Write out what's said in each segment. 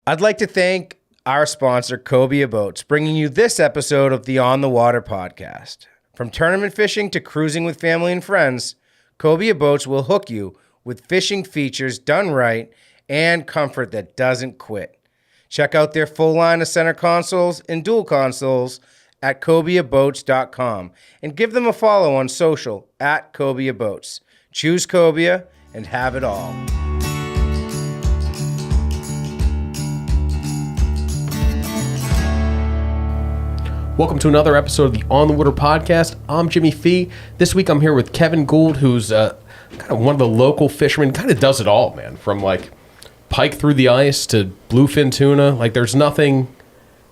I'd like to thank our sponsor, Cobia Boats, bringing you this episode of the On the Water podcast. From tournament fishing to cruising with family and friends, Cobia Boats will hook you with fishing features done right and comfort that doesn't quit. Check out their full line of center consoles and dual consoles at CobiaBoats.com and give them a follow on social at Cobia Boats. Choose Cobia and have it all. Welcome to another episode of the On the Water podcast. I'm Jimmy Fee. This week I'm here with Kevin Gould, who's kind of one of the local fishermen. Kind of does it all, man. From like pike through the ice to bluefin tuna. Like there's nothing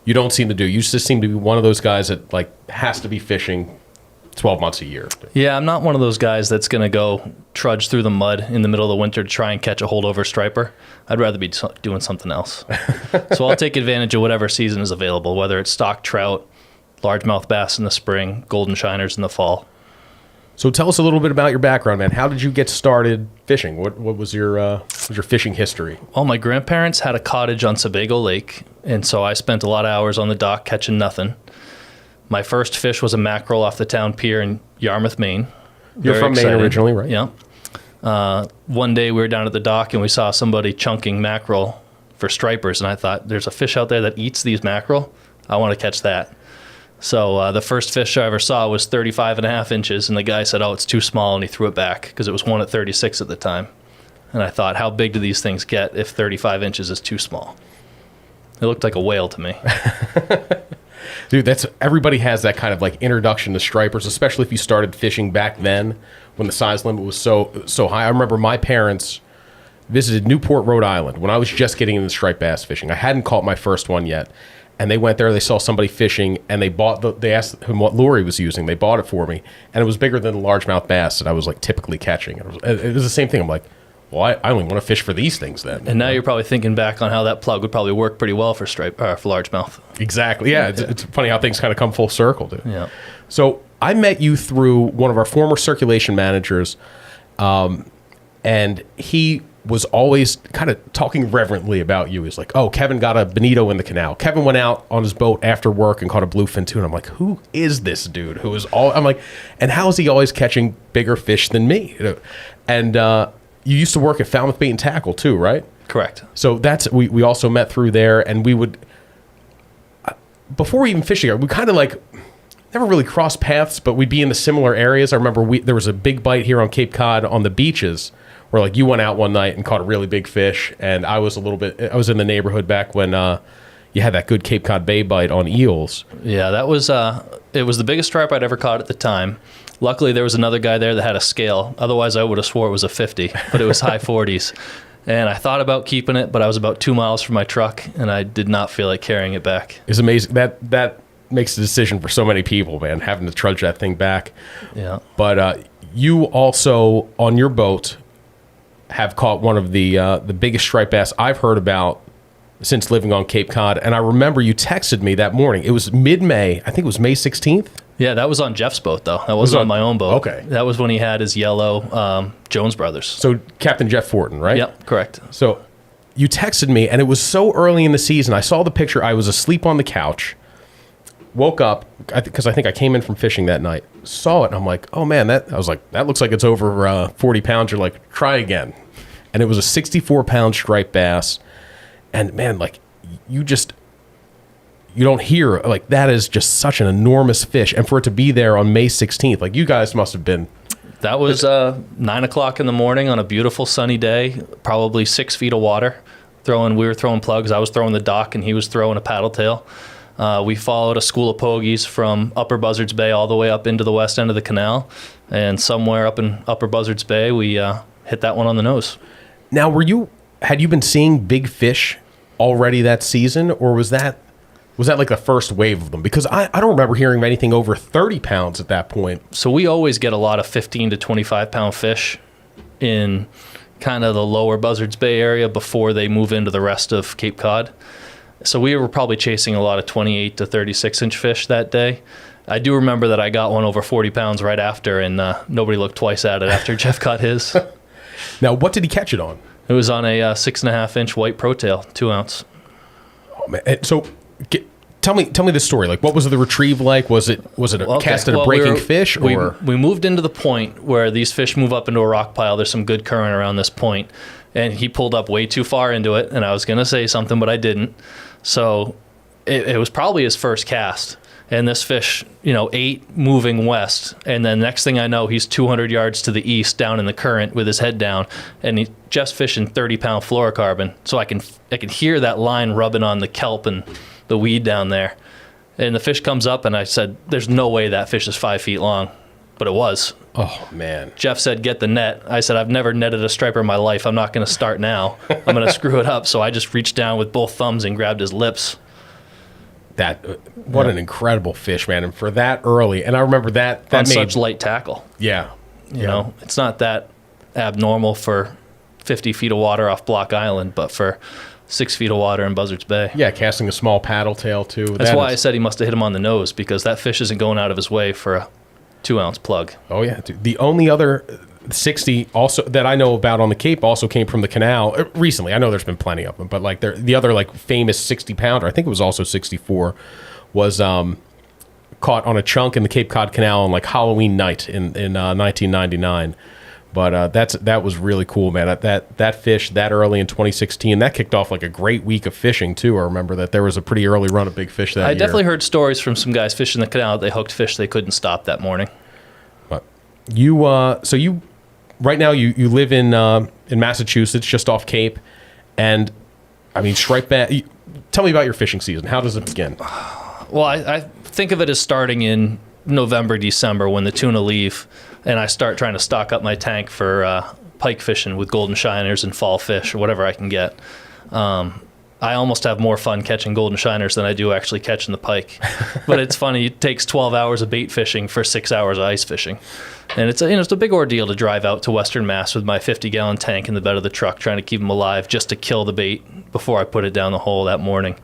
you don't seem to do. You just seem to be one of those guys that like has to be fishing 12 months a year. Yeah, I'm not one of those guys that's going to go trudge through the mud in the middle of the winter to try and catch a holdover striper. I'd rather be doing something else. So I'll take advantage of whatever season is available, whether it's stock trout, largemouth bass in the spring, golden shiners in the fall. So tell us a little bit about your background, man. How did you get started fishing? What was your fishing history? Well, my grandparents had a cottage on Sebago Lake, and so I spent a lot of hours on the dock catching nothing. My first fish was a mackerel off the town pier in Yarmouth, Maine. You're from Maine originally, right? Yeah. One day we were down at the dock and we saw somebody chunking mackerel for stripers, and I thought, there's a fish out there that eats these mackerel. I want to catch that. So the first fish I ever saw was 35 and a half inches, and the guy said, oh, it's too small, and he threw it back because it was one at 36 at the time. And I thought, how big do these things get if 35 inches is too small? It looked like a whale to me. Dude, everybody has that kind of like introduction to stripers, especially if you started fishing back then when the size limit was so high. I remember my parents visited Newport, Rhode Island when I was just getting into striped bass fishing. I hadn't caught my first one yet. And they went there, they saw somebody fishing, and they asked him what lure he was using. They bought it for me, and it was bigger than the largemouth bass that I was like typically catching. It was the same thing. I'm like, well, I only want to fish for these things then. And now you're probably thinking back on how that plug would probably work pretty well for for largemouth. Exactly, yeah. It's funny how things kind of come full circle, dude. Yeah. So I met you through one of our former circulation managers, and he was always kind of talking reverently about you. He's like, oh, Kevin got a bonito in the canal. Kevin went out on his boat after work and caught a bluefin tuna. I'm like, who is this dude? I'm like, and how is he always catching bigger fish than me? And you used to work at Falmouth Bait and Tackle too, right? Correct. So we also met through there, and we would, before we even fishing, we kind of like never really crossed paths, but we'd be in the similar areas. I remember there was a big bite here on Cape Cod on the beaches, where like you went out one night and caught a really big fish, and I was in the neighborhood back when you had that good Cape Cod Bay bite on eels. Yeah, that was it was the biggest stripe I'd ever caught at the time. Luckily, there was another guy there that had a scale. Otherwise, I would have swore it was a 50, but it was high 40s. And I thought about keeping it, but I was about 2 miles from my truck, and I did not feel like carrying it back. It's amazing. That makes the decision for so many people, man, having to trudge that thing back. Yeah. But you also, on your boat, have caught one of the biggest striped bass I've heard about since living on Cape Cod. And I remember you texted me that morning. It was mid-May. I think it was May 16th. Yeah, that was on Jeff's boat, though. That wasn't on my own boat. Okay. That was when he had his yellow Jones Brothers. So Captain Jeff Fortin, right? Yep, correct. So you texted me, and it was so early in the season. I saw the picture. I was asleep on the couch. Woke up, because I think I came in from fishing that night, saw it, and I'm like, oh man, that looks like it's over 40 pounds. You're like, try again. And it was a 64-pound striped bass. And man, like, you don't hear, like, that is just such an enormous fish. And for it to be there on May 16th, like, you guys must have been. That was 9 o'clock in the morning on a beautiful sunny day, probably 6 feet of water. We were throwing plugs. I was throwing the dock, and he was throwing a paddle tail. We followed a school of pogies from Upper Buzzards Bay all the way up into the west end of the canal, and somewhere up in Upper Buzzards Bay, we hit that one on the nose. Now, had you been seeing big fish already that season, or was that like the first wave of them? Because I don't remember hearing of anything over 30 pounds at that point. So we always get a lot of 15 to 25 pound fish in kind of the lower Buzzards Bay area before they move into the rest of Cape Cod. So we were probably chasing a lot of 28 to 36 inch fish that day. I do remember that I got one over 40 pounds right after, and nobody looked twice at it after Jeff caught his. Now, what did he catch it on? It was on a 6.5 inch white pro tail, 2 ounce. Oh, man. So tell me the story. Like, what was the retrieve like? Was it a cast at a breaking fish, or we moved into the point where these fish move up into a rock pile. There's some good current around this point, and he pulled up way too far into it. And I was gonna say something, but I didn't. So it was probably his first cast. And this fish, ate moving west. And then next thing I know, he's 200 yards to the east down in the current with his head down. And he's just fishing 30-pound fluorocarbon. So I can hear that line rubbing on the kelp and the weed down there. And the fish comes up, and I said, there's no way that fish is 5 feet long. But it was. Oh, man. Jeff said, get the net. I said, I've never netted a striper in my life. I'm not going to start now. I'm going to screw it up. So I just reached down with both thumbs and grabbed his lips. What an incredible fish, man. And for that early, and I remember that on made such light tackle. Yeah. You know, it's not that abnormal for 50 feet of water off Block Island, but for 6 feet of water in Buzzards Bay. Yeah, casting a small paddle tail, too. That's why I said he must have hit him on the nose, because that fish isn't going out of his way for a 2-ounce plug. Oh, yeah. Dude. The only other 60 also that I know about on the Cape also came from the canal recently. I know there's been plenty of them, but like the other like famous 60-pounder, I think it was also 64, was caught on a chunk in the Cape Cod Canal on like Halloween night in 1999. But that was really cool, man. That fish that early in 2016, that kicked off like a great week of fishing too. I remember that there was a pretty early run of big fish that year. I definitely heard stories from some guys fishing the canal. They hooked fish they couldn't stop that morning. But you right now you live in Massachusetts, just off Cape, and I mean striped bass. Tell me about your fishing season. How does it begin? Well, I think of it as starting in November, December when the tuna leave, and I start trying to stock up my tank for pike fishing with golden shiners and fall fish or whatever I can get. I almost have more fun catching golden shiners than I do actually catching the pike. But it's funny, it takes 12 hours of bait fishing for 6 hours of ice fishing. And it's a big ordeal to drive out to Western Mass with my 50-gallon tank in the bed of the truck trying to keep them alive just to kill the bait before I put it down the hole that morning.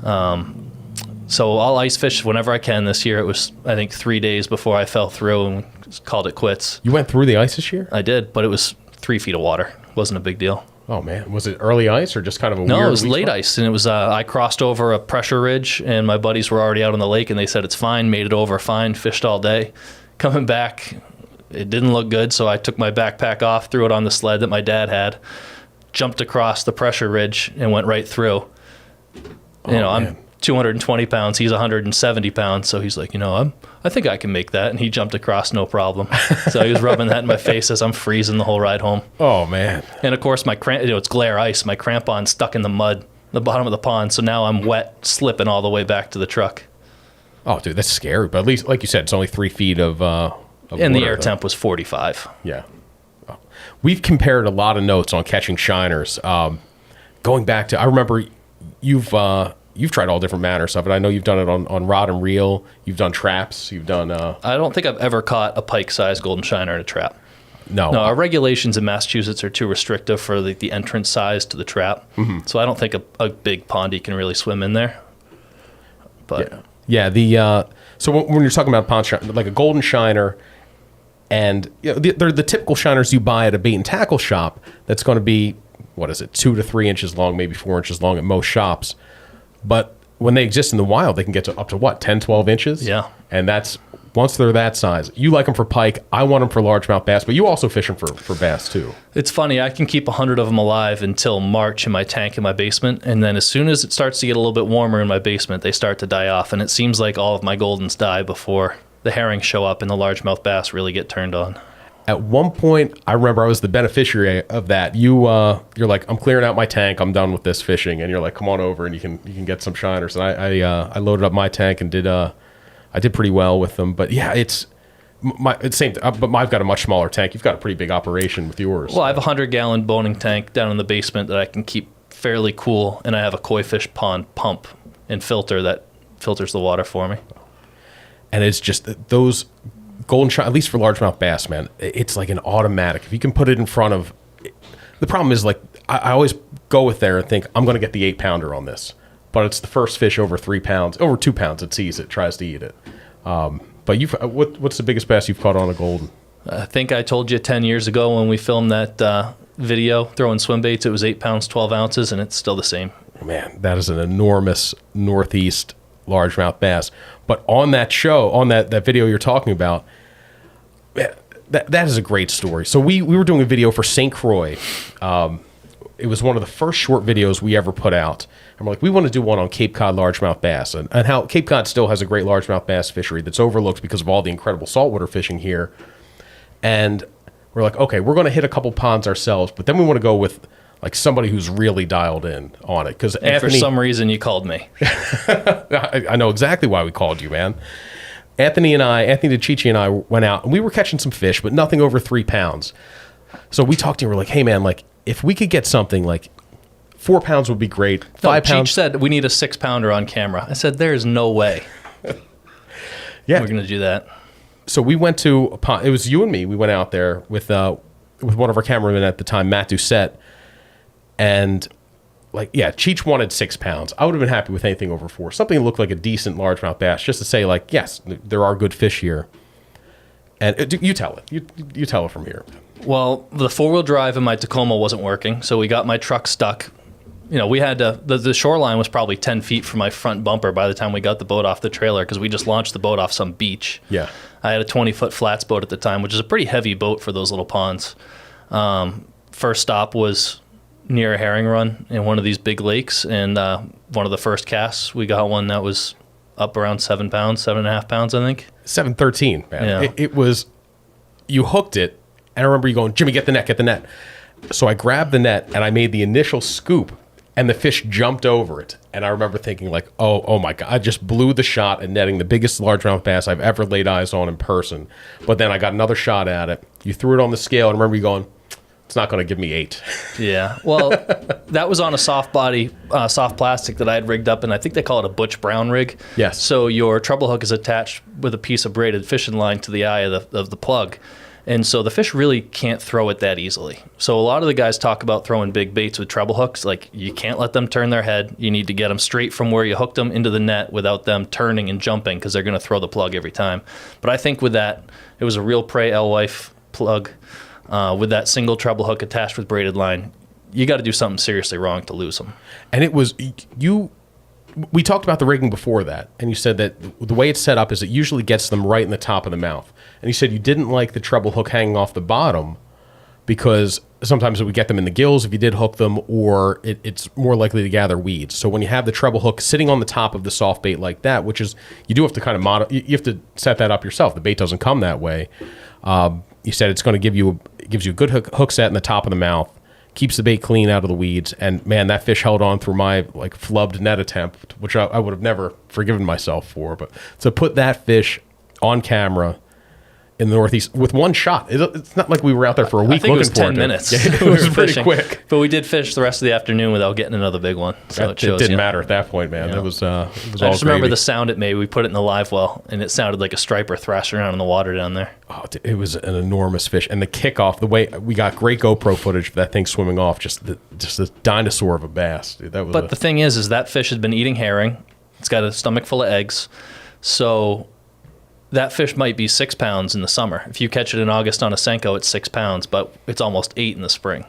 So I'll ice fish whenever I can. This year it was, I think, 3 days before I fell through and called it quits. You went through the ice this year? I did, but it was 3 feet of water. It wasn't a big deal. Oh, man. Was it early ice or just kind of a weird... No, it was late ice, and it was I crossed over a pressure ridge, and my buddies were already out on the lake, and they said it's fine, made it over fine, fished all day. Coming back, it didn't look good, so I took my backpack off, threw it on the sled that my dad had, jumped across the pressure ridge, and went right through. I'm 220 pounds, he's 170 pounds, so he's like, I think I can make that, and he jumped across no problem. So he was rubbing that in my face as I'm freezing the whole ride home. Oh, man. And of course, my it's glare ice, my crampon stuck in the mud, the bottom of the pond, so now I'm wet, slipping all the way back to the truck. Oh, dude, that's scary, but at least, like you said, it's only 3 feet of and the air temp was 45. Yeah. Oh. We've compared a lot of notes on catching shiners. Going back to, I remember you've tried all different manners of it. I know you've done it on rod and reel. You've done traps. You've done... I don't think I've ever caught a pike-sized golden shiner in a trap. No. No, our regulations in Massachusetts are too restrictive for the entrance size to the trap. Mm-hmm. So I don't think a big pondy can really swim in there. But yeah. So when you're talking about pond shiner, like a golden shiner, and they're the typical shiners you buy at a bait and tackle shop. That's going to be 2 to 3 inches long, maybe 4 inches long at most shops. But when they exist in the wild, they can get to up to 10, 12 inches? Yeah. And that's, once they're that size, you like them for pike, I want them for largemouth bass, but you also fish them for bass too. It's funny, I can keep 100 of them alive until March in my tank in my basement, and then as soon as it starts to get a little bit warmer in my basement, they start to die off, and it seems like all of my goldens die before the herrings show up and the largemouth bass really get turned on. At one point, I remember I was the beneficiary of that. You're like, I'm clearing out my tank. I'm done with this fishing, and you're like, come on over and you can get some shiners. And I loaded up my tank and I did pretty well with them. But yeah, it's same. But I've got a much smaller tank. You've got a pretty big operation with yours. Well, I have a 100-gallon boning tank down in the basement that I can keep fairly cool, and I have a koi fish pond pump and filter that filters the water for me. And it's just those golden shiner, at least for largemouth bass, man, it's like an automatic. If you can put it in front of, the problem is like I always go with there and think I'm going to get the 8-pounder on this, but it's the first fish over 3 pounds, over 2 pounds it sees it, tries to eat it. But what's the biggest bass you've caught on a golden? I think I told you 10 years ago when we filmed that video throwing swim baits, it was 8 pounds 12 ounces, and it's still the same. Man, that is an enormous Northeast largemouth bass. But on that show, on that video you're talking about, that is a great story. So we were doing a video for St. Croix. It was one of the first short videos we ever put out. And we're like, we want to do one on Cape Cod largemouth bass and how Cape Cod still has a great largemouth bass fishery that's overlooked because of all the incredible saltwater fishing here. And we're like, okay, we're going to hit a couple ponds ourselves, but then we want to go with like somebody who's really dialed in on it. Because for some reason you called me. I know exactly why we called you, man. Anthony DeCicci and I went out and we were catching some fish, but nothing over 3 pounds. So we talked to him. We're like, hey man, like if we could get something like 4 pounds would be great. 5 pounds. Cheech said we need a 6-pounder on camera. I said, there's no way. Yeah, we're going to do that. So we went to a pond. It was you and me. We went out there with one of our cameramen at the time, Matt Doucette. And like, yeah, Cheech wanted 6 pounds. I would have been happy with anything over 4. Something that looked like a decent largemouth bass, just to say like, yes, there are good fish here. And you tell it. You tell it from here. Well, the 4-wheel drive in my Tacoma wasn't working, so we got my truck stuck. You know, we had to, the shoreline was probably 10 feet from my front bumper by the time we got the boat off the trailer because we just launched the boat off some beach. Yeah. I had a 20-foot flats boat at the time, which is a pretty heavy boat for those little ponds. First stop was near a herring run in one of these big lakes, and one of the first casts, we got one that was up around 7 pounds, 7.5 pounds, I think. 7.13, man. Yeah. It was, you hooked it, and I remember you going, Jimmy, get the net. So I grabbed the net, and I made the initial scoop, and the fish jumped over it. And I remember thinking like, oh my God, I just blew the shot at netting the biggest largemouth bass I've ever laid eyes on in person. But then I got another shot at it. You threw it on the scale, and I remember you going, it's not going to give me 8. Yeah. Well, that was on a soft body, soft plastic that I had rigged up, and I think they call it a Butch Brown rig. Yes. So your treble hook is attached with a piece of braided fishing line to the eye of the plug. And so the fish really can't throw it that easily. So a lot of the guys talk about throwing big baits with treble hooks. Like, you can't let them turn their head. You need to get them straight from where you hooked them into the net without them turning and jumping because they're going to throw the plug every time. But I think with that, it was a real Prey Alewife plug with that single treble hook attached with braided line. You got to do something seriously wrong to lose them. And it was, we talked about the rigging before that, and you said that the way it's set up is it usually gets them right in the top of the mouth. And you said you didn't like the treble hook hanging off the bottom because sometimes it would get them in the gills if you did hook them, or it's more likely to gather weeds. So when you have the treble hook sitting on the top of the soft bait like that, which is, you do have to kind of you have to set that up yourself. The bait doesn't come that way. You said it's going to gives you a good hook set in the top of the mouth, keeps the bait clean out of the weeds, and man, that fish held on through my like flubbed net attempt, which I would have never forgiven myself for. But to put that fish on camera in the Northeast with one shot, it's not like we were out there for a week. I think looking it was 10 minutes. Yeah, it was pretty quick. But we did fish the rest of the afternoon without getting another big one. So it didn't matter at that point, man. Yeah. It was all I just remember gravy. the sound it made. We put it in the live well, and it sounded like a striper thrashing around in the water down there. Oh, it was an enormous fish, and the kickoff, the way we got great GoPro footage of that thing swimming off, just this dinosaur of a bass. Dude, that was. But the thing is that fish has been eating herring. It's got a stomach full of eggs, so that fish might be 6 pounds in the summer. If you catch it in August on a Senko, it's 6 pounds, but it's almost 8 in the spring,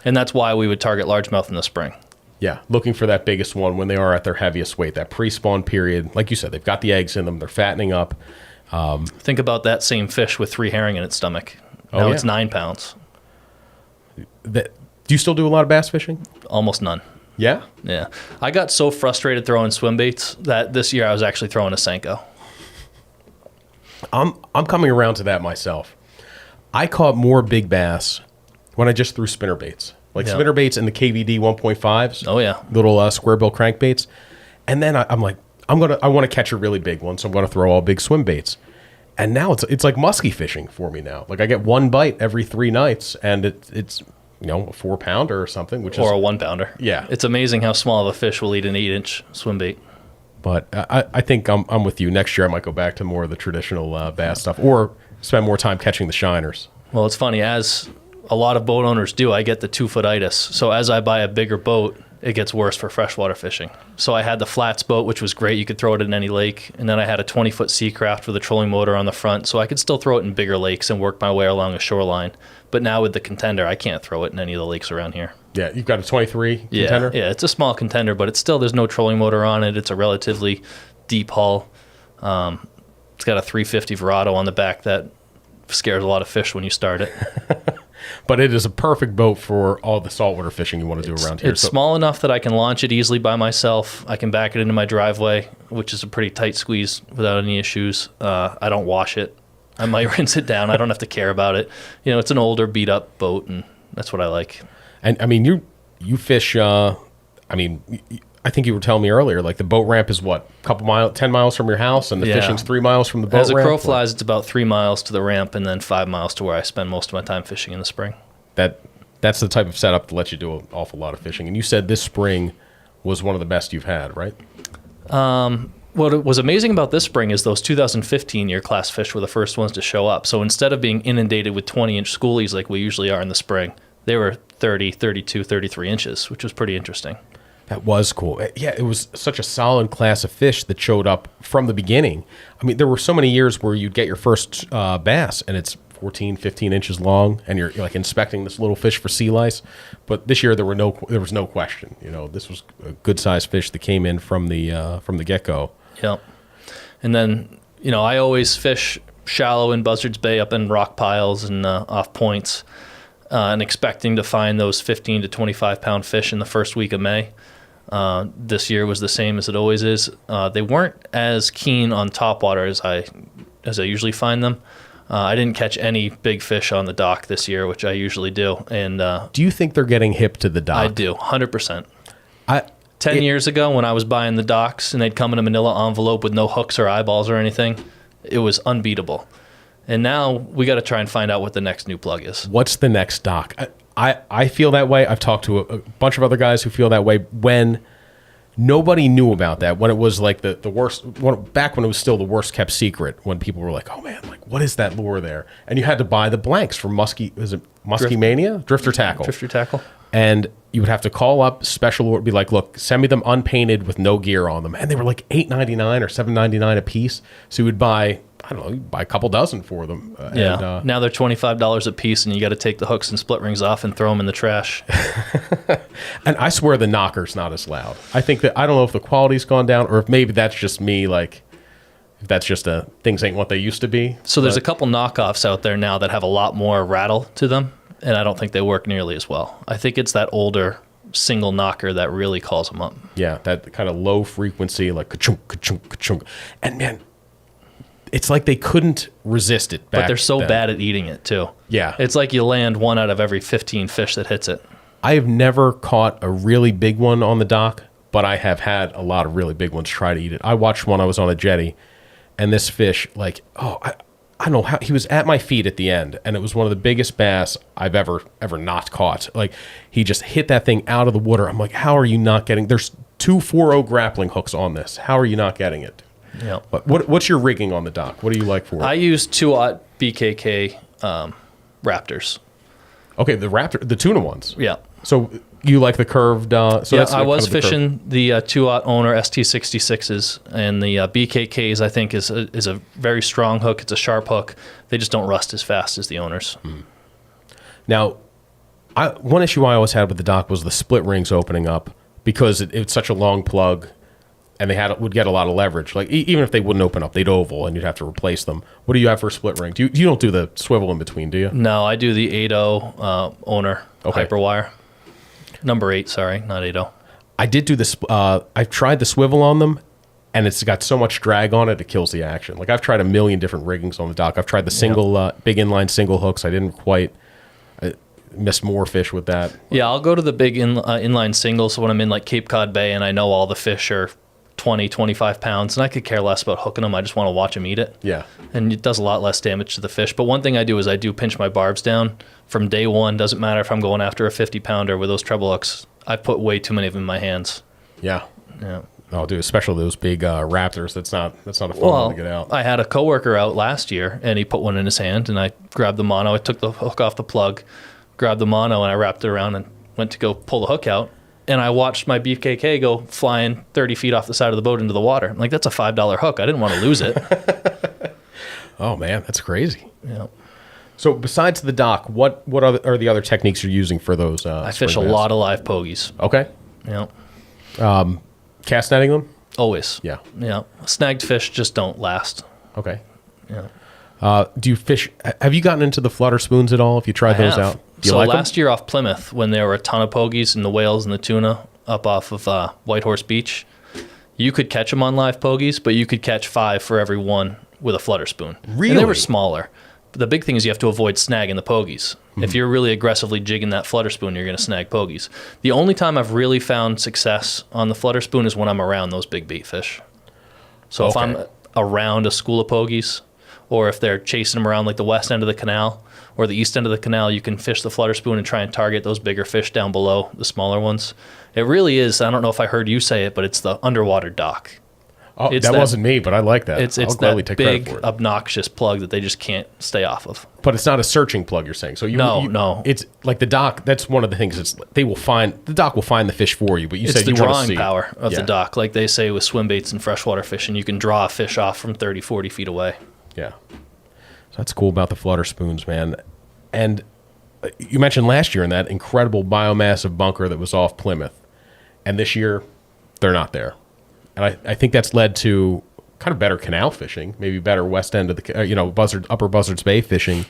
and that's why we would target largemouth in the spring. Yeah, looking for that biggest one when they are at their heaviest weight, that pre-spawn period. Like you said, they've got the eggs in them, they're fattening up. Think about that same fish with 3 herring in its stomach. Now it's 9 pounds. Do you still do a lot of bass fishing? Almost none. Yeah? Yeah. I got so frustrated throwing swim baits that this year I was actually throwing a Senko. I'm coming around to that myself. I caught more big bass when I just threw spinner baits. Like spinner baits and the KVD 1.5s. Oh, yeah. Little square bill crankbaits. And then I'm like, I want to catch a really big one, so I'm going to throw all big swim baits. And now it's like musky fishing for me now. Like I get one bite every 3 nights, and it's a 4-pounder or something, which or is a 1-pounder. Yeah. It's amazing how small of a fish will eat an 8-inch swim bait. But I think I'm with you. Next year I might go back to more of the traditional bass stuff, or spend more time catching the shiners. Well, it's funny, as a lot of boat owners do, I get the 2-foot-itis. So as I buy a bigger boat, it gets worse for freshwater fishing. So I had the flats boat, which was great. You could throw it in any lake. And then I had a 20-foot Seacraft with a trolling motor on the front, so I could still throw it in bigger lakes and work my way along a shoreline. But now with the Contender, I can't throw it in any of the lakes around here. Yeah, you've got a 23 contender? Yeah, it's a small contender, but it's still, there's no trolling motor on it. It's a relatively deep hull. It's got a 350 Verado on the back that scares a lot of fish when you start it. But it is a perfect boat for all the saltwater fishing you want to do around here. It's small enough that I can launch it easily by myself. I can back it into my driveway, which is a pretty tight squeeze without any issues. I don't wash it. I might rinse it down. I don't have to care about it. You know, it's an older, beat-up boat, and that's what I like. And, I mean, you fish, I think you were telling me earlier, like the boat ramp is what, a couple miles, 10 miles from your house, and the fishing's 3 miles from the boat ramp? As a crow flies, it's about 3 miles to the ramp and then 5 miles to where I spend most of my time fishing in the spring. That's the type of setup to let you do an awful lot of fishing. And you said this spring was one of the best you've had, right? What was amazing about this spring is those 2015 year class fish were the first ones to show up. So instead of being inundated with 20-inch schoolies like we usually are in the spring, they were 30, 32, 33 inches, which was pretty interesting. That was cool. Yeah, it was such a solid class of fish that showed up from the beginning. I mean, there were so many years where you'd get your first bass, and it's 14, 15 inches long, and you're like inspecting this little fish for sea lice. But this year there was no question. You know, this was a good sized fish that came in from the get go. Yep. And then, you know, I always fish shallow in Buzzards Bay up in rock piles and off points, and expecting to find those 15 to 25 pound fish in the first week of May. This year was the same as it always is. They weren't as keen on topwater as I usually find them. I didn't catch any big fish on the dock this year, which I usually do. And do you think they're getting hip to the dock? I do, 100%. 10 years ago when I was buying the docks and they'd come in a manila envelope with no hooks or eyeballs or anything, it was unbeatable. And now we got to try and find out what the next new plug is. What's the next dock? I feel that way. I've talked to a bunch of other guys who feel that way. When nobody knew about that, when it was like the worst, back when it was still the worst kept secret, when people were like, oh man, like what is that lure there? And you had to buy the blanks from Muskie Mania? Drifter Tackle. Drifter Tackle. And you would have to call up special order, be like, look, send me them unpainted with no gear on them. And they were like $8.99 or $7.99 a piece. So you would buy, I don't know, you'd buy a couple dozen for them. Yeah. And, now they're $25 a piece, and you got to take the hooks and split rings off and throw them in the trash. And I swear the knocker's not as loud. I think that, I don't know if the quality's gone down or if maybe that's just me, like, if that's just things ain't what they used to be. So there's a couple knockoffs out there now that have a lot more rattle to them, and I don't think they work nearly as well. I think it's that older single knocker that really calls them up. Yeah, that kind of low frequency, like ka-chunk, ka-chunk, ka-chunk. And man, it's like they couldn't resist it back But they're so then. bad at eating it, too. Yeah. It's like you land 1 out of every 15 fish that hits it. I have never caught a really big one on the dock, but I have had a lot of really big ones try to eat it. I watched one, I was on a jetty, and this fish, like, I don't know how, he was at my feet at the end, and it was one of the biggest bass I've ever not caught. Like, he just hit that thing out of the water. I'm like, how are you not getting, there's 2 4.0 grappling hooks on this. How are you not getting it? Yeah. What's your rigging on the dock? What do you like for it? I use 2/0 BKK Raptors. Okay, the tuna ones. Yeah. So you like the curved? I was fishing the 2/0 owner ST66s, and the BKKs I think is a very strong hook. It's a sharp hook. They just don't rust as fast as the owners. Now, one issue I always had with the dock was the split rings opening up because it's such a long plug, and they would get a lot of leverage. Like even if they wouldn't open up, they'd oval, and you'd have to replace them. What do you have for a split ring? You don't do the swivel in between, do you? No, I do the 8.0 owner Okay. Hyperwire. Number 8, sorry, not 8.0. I did do this. I've tried the swivel on them, and it's got so much drag on it, it kills the action. Like I've tried a million different riggings on the dock. I've tried the single, big inline single hooks. I didn't quite miss more fish with that. Yeah, I'll go to the big inline single. So when I'm in like Cape Cod Bay and I know all the fish are 20, 25 pounds, and I could care less about hooking them. I just want to watch them eat it. Yeah. And it does a lot less damage to the fish. But one thing I do is I do pinch my barbs down from day one. Doesn't matter if I'm going after a 50-pounder with those treble hooks. I put way too many of them in my hands. Yeah. Yeah. Oh, dude, especially those big raptors. That's not a fun one to get out. I had a coworker out last year, and he put one in his hand, and I grabbed the mono. I took the hook off the plug, grabbed the mono, and I wrapped it around and went to go pull the hook out. And I watched my BKK go flying 30 feet off the side of the boat into the water. I'm like, that's a $5 hook. I didn't want to lose it. Oh, man, that's crazy. Yeah. So besides the dock, what are the other techniques you're using for those? I fish a lot of live pogies. Okay. Yeah. Cast netting them? Always. Yeah. Yeah. Snagged fish just don't last. Okay. Yeah. Do you fish? Have you gotten into the flutter spoons at all? If you tried those out? Do you So like them? last year off Plymouth, when there were a ton of pogies and the whales and the tuna up off of Whitehorse Beach, you could catch them on live pogies, but you could catch 5 for every one with a flutter spoon. Really? And they were smaller. But the big thing is you have to avoid snagging the pogies. If you're really aggressively jigging that flutter spoon, you're going to snag pogies. The only time I've really found success on the flutter spoon is when I'm around those big bait fish. So if I'm around a school of pogies, or if they're chasing them around like the west end of the canal or the east end of the canal, you can fish the flutter spoon and try and target those bigger fish down below, the smaller ones. It really is, I don't know if I heard you say it, but it's the underwater dock. Oh, It's that wasn't me, but I like that. It's I'll gladly that take credit big, for it. obnoxious plug that they just can't stay off of. But it's not a searching plug, you're saying. So No. It's like the dock. That's one of the things. The dock will find the fish for you. But you It's said the you want to drawing see power of Yeah. the dock. Like they say with swim baits and freshwater fishing, you can draw a fish off from 30, 40 feet away. Yeah. So that's cool about the flutter spoons, man. And you mentioned last year in that incredible biomass of bunker that was off Plymouth. And this year, they're not there. And I think that's led to kind of better canal fishing, maybe better west end of the, upper Buzzards Bay fishing,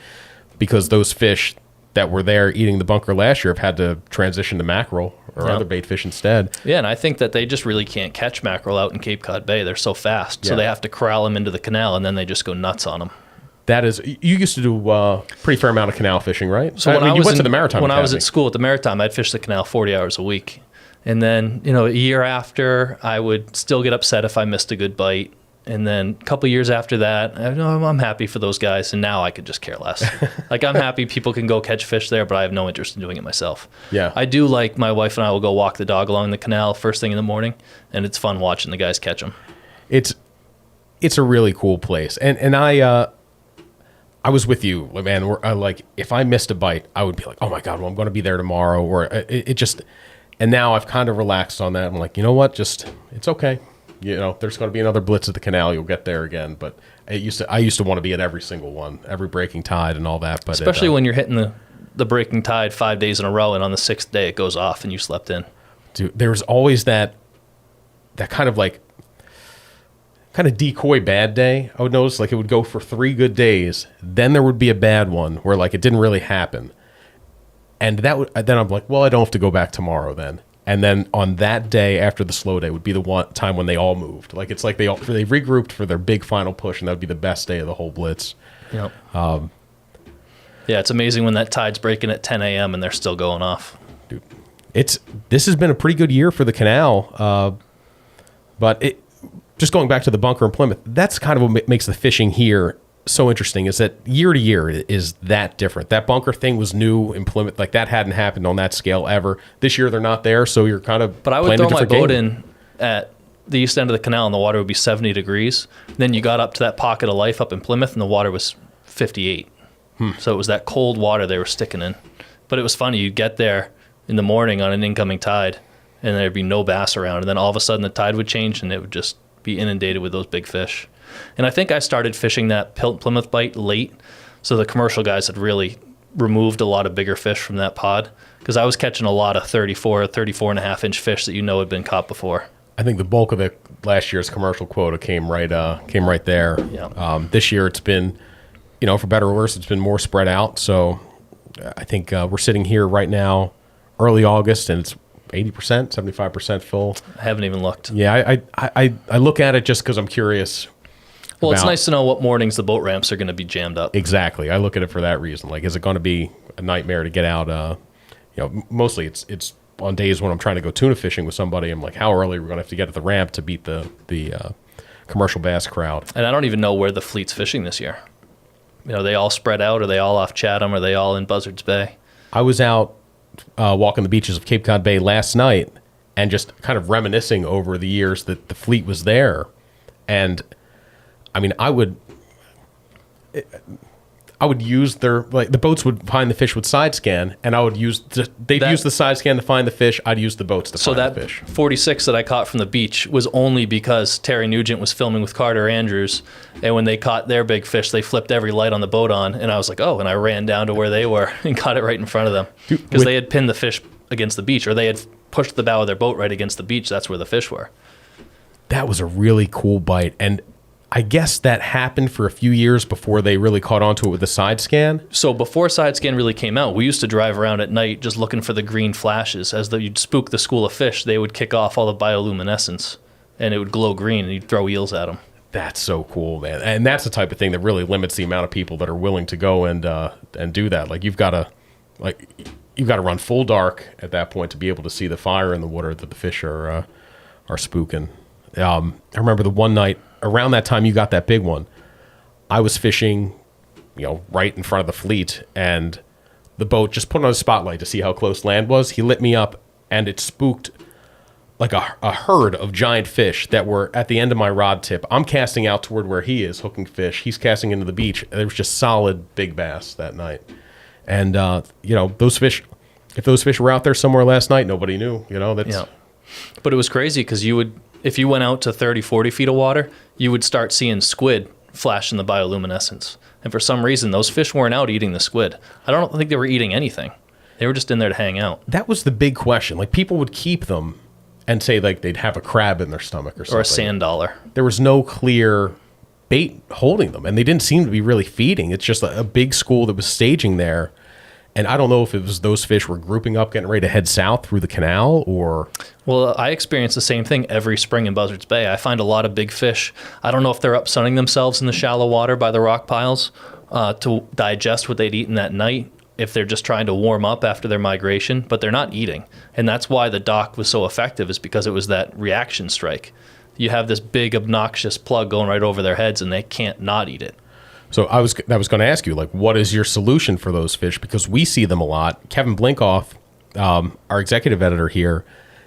because those fish that were there eating the bunker last year have had to transition to mackerel or other bait fish instead. Yeah, and I think that they just really can't catch mackerel out in Cape Cod Bay. They're so fast. So Yeah. they have to corral them into the canal, and then they just go nuts on them. That is, you used to do a pretty fair amount of canal fishing, right? So when I you was went to in- the Maritime when I was Academy. at school at the Maritime, I'd fish the canal 40 hours a week. And then, a year after, I would still get upset if I missed a good bite. And then a couple years after that, I'm happy for those guys. And now I could just care less. Like, I'm happy people can go catch fish there, but I have no interest in doing it myself. Yeah. I do like my wife and I will go walk the dog along the canal first thing in the morning. And it's fun watching the guys catch them. It's a really cool place. And I was with you, man. If I missed a bite, I would be like, oh my God, well, I'm going to be there tomorrow. Or it just, and now I've kind of relaxed on that. I'm like, you know what? Just, it's okay. There's going to be another blitz at the canal. You'll get there again. But I used to want to be at every single one, every breaking tide and all that. But especially when you're hitting the breaking tide 5 days in a row, and on the 6th day it goes off and you slept in. Dude, there's always that kind of decoy bad day. I would notice it would go for 3 good days. Then there would be a bad one where it didn't really happen. And then I'm like, well, I don't have to go back tomorrow then. And then on that day after the slow day would be the one time when they all moved. It's like they regrouped for their big final push, and that would be the best day of the whole blitz. Yep. Yeah, it's amazing when that tide's breaking at 10 a.m. and they're still going off. Dude, this has been a pretty good year for the canal. But just going back to the bunker in Plymouth, that's kind of what makes the fishing here so interesting, is that year to year is that different. That bunker thing was new in Plymouth. That hadn't happened on that scale ever. This year they're not there, so you're kind of But I would playing a throw my different boat game. in at the east end of the canal and the water would be 70 degrees. Then you got up to that pocket of life up in Plymouth and the water was 58. So it was that cold water they were sticking in. But it was funny. You'd get there in the morning on an incoming tide and there'd be no bass around. And then all of a sudden the tide would change and it would just be inundated with those big fish. And I think I started fishing that Plymouth bite late, so the commercial guys had really removed a lot of bigger fish from that pod, because I was catching a lot of 34 and a half inch fish that had been caught before. I think the bulk of the last year's commercial quota came right there. Yeah. This year it's been, for better or worse, it's been more spread out. So I think we're sitting here right now, early August, and it's 80%, 75% full. I haven't even looked. Yeah, I look at it just because I'm curious. Well, it's about- nice to know what mornings the boat ramps are going to be jammed up. Exactly. I look at it for that reason. Is it going to be a nightmare to get out? Mostly it's on days when I'm trying to go tuna fishing with somebody. I'm like, how early are we going to have to get at the ramp to beat the commercial bass crowd? And I don't even know where the fleet's fishing this year. They all spread out? Are they all off Chatham? Are they all in Buzzards Bay? I was out walking the beaches of Cape Cod Bay last night and just kind of reminiscing over the years that the fleet was there. And I mean, I would use the boats would find the fish with side scan, and I would they'd use the side scan to find the fish. I'd use the boats to find the fish. So that 46 that I caught from the beach was only because Terry Nugent was filming with Carter Andrews, and when they caught their big fish, they flipped every light on the boat on, and I was like, oh, and I ran down to where they were and caught it right in front of them because they had pinned the fish against the beach, or they had pushed the bow of their boat right against the beach. That's where the fish were. That was a really cool bite, and I guess that happened for a few years before they really caught onto it with the side scan. So before side scan really came out, we used to drive around at night just looking for the green flashes. As you'd spook the school of fish, they would kick off all the bioluminescence, and it would glow green, and you'd throw eels at them. That's so cool, man. And that's the type of thing that really limits the amount of people that are willing to go and do that. Like you've got to run full dark at that point to be able to see the fire in the water that the fish are spooking. I remember the one night around that time you got that big one, I was fishing, right in front of the fleet, and the boat just put on a spotlight to see how close land was. He lit me up, and it spooked like a herd of giant fish that were at the end of my rod tip. I'm casting out toward where he is hooking fish. He's casting into the beach. There was just solid big bass that night. And, those fish, if those fish were out there somewhere last night, nobody knew, that's... Yeah. But it was crazy because if you went out to 30, 40 feet of water, you would start seeing squid flash in the bioluminescence. And for some reason, those fish weren't out eating the squid. I don't think they were eating anything. They were just in there to hang out. That was the big question. Like, people would keep them and say, like, they'd have a crab in their stomach or something. Or a sand dollar. There was no clear bait holding them, and they didn't seem to be really feeding. It's just a big school that was staging there. And I don't know if it was those fish were grouping up, getting ready to head south through the canal, or... Well, I experience the same thing every spring in Buzzards Bay. I find a lot of big fish. I don't know if they're up sunning themselves in the shallow water by the rock piles to digest what they'd eaten that night, if they're just trying to warm up after their migration, but they're not eating. And that's why the dock was so effective, is because it was that reaction strike. You have this big, obnoxious plug going right over their heads, and they can't not eat it. So I was going to ask you, like, what is your solution for those fish? Because we see them a lot. Kevin Blinkoff, our executive editor here,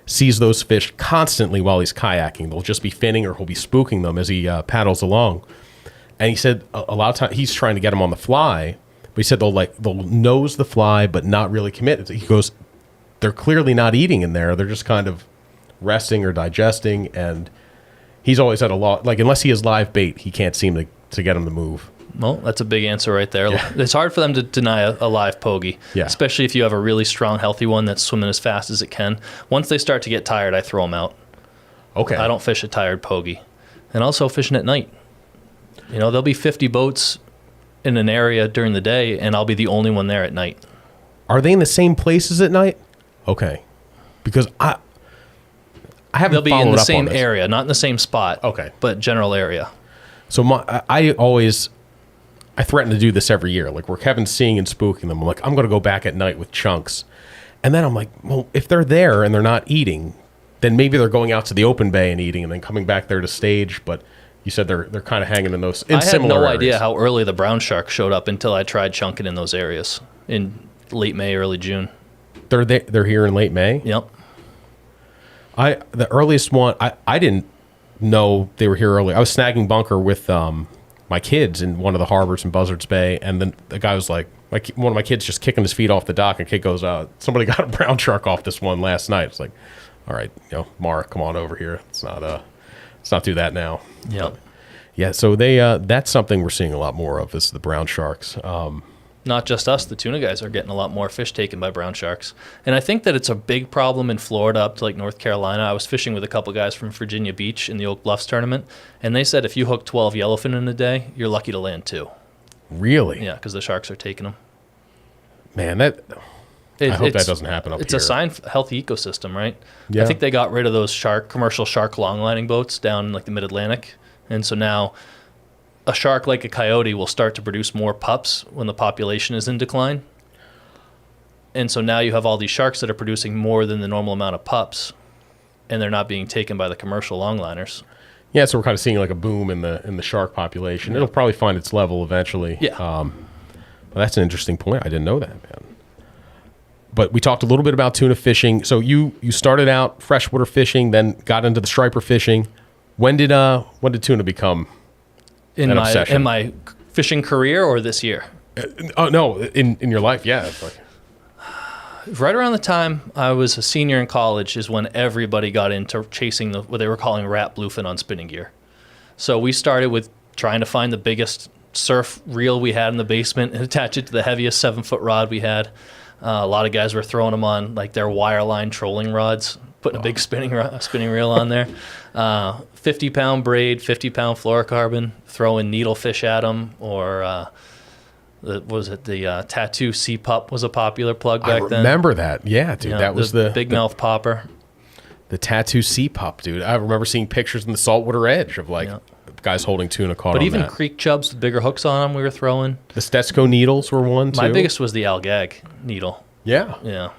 sees those fish constantly while he's kayaking. They'll just be finning, or he'll be spooking them as he paddles along. And he said a lot of times he's trying to get them on the fly, but he said they'll nose the fly but not really commit. He goes, they're clearly not eating in there. They're just kind of resting or digesting. And he's always had a lot, like, unless he has live bait, he can't seem to get them to move. Well, that's a big answer right there. Yeah. It's hard for them to deny a live pogie, especially if you have a really strong, healthy one that's swimming as fast as it can. Once they start to get tired, I throw them out. Okay. I don't fish a tired pogie. And also fishing at night. There'll be 50 boats in an area during the day, and I'll be the only one there at night. Are they in the same places at night? Okay. Because I haven't They'll be in the same area, not in the same spot. Okay. But general area. So I threaten to do this every year, like where Kevin's seeing and spooking them. I'm like, I'm going to go back at night with chunks. And then I'm like, well, if they're there and they're not eating, then maybe they're going out to the open bay and eating and then coming back there to stage. But you said they're kind of hanging in those in similar areas. I had no idea how early the brown shark showed up until I tried chunking in those areas in late May, early June. They're here in late May? Yep. The earliest one, I didn't know they were here early. I was snagging bunker with my kids in one of the harbors in Buzzards Bay, and then the guy was like, one of my kids just kicking his feet off the dock, and kid goes, somebody got a brown shark off this one last night. It's like, all right, Mara, come on over here. Let's not do that now. Yep. Yeah, so that's something we're seeing a lot more of, is the brown sharks. Not just us, the tuna guys are getting a lot more fish taken by brown sharks. And I think that it's a big problem in Florida up to like North Carolina. I was fishing with a couple guys from Virginia Beach in the Oak Bluffs tournament, and they said if you hook 12 yellowfin in a day, you're lucky to land 2. Really? Yeah, because the sharks are taking them. Man, I hope that doesn't happen up here. It's a sign of a healthy ecosystem, right? Yeah. I think they got rid of those commercial shark long-lining boats down in like the mid-Atlantic, and so now a shark like a coyote will start to produce more pups when the population is in decline. And so now you have all these sharks that are producing more than the normal amount of pups, and they're not being taken by the commercial longliners. Yeah, so we're kind of seeing like a boom in the shark population. Yeah. It'll probably find its level eventually. Yeah. Well, that's an interesting point. I didn't know that, man. But we talked a little bit about tuna fishing. So you started out freshwater fishing, then got into the striper fishing. When did tuna become in an obsession? my fishing career or this year? Oh no, in your life, yeah. It's like, Right around the time I was a senior in college is when everybody got into chasing what they were calling rat bluefin on spinning gear. So we started with trying to find the biggest surf reel we had in the basement and attach it to the heaviest 7-foot rod we had. A lot of guys were throwing them on like their wireline trolling rods, putting a big spinning reel on there. 50-pound braid, 50-pound fluorocarbon, throwing needlefish at them, or the tattoo sea pup was a popular plug back then. I remember that. Yeah, dude, that was the big mouth popper. The tattoo sea pup, dude. I remember seeing pictures in the saltwater edge of like guys holding tuna caught but on even that. creek chubs with bigger hooks on them we were throwing. The Stetsko needles were one too. My biggest was the algag needle. Yeah. Yeah.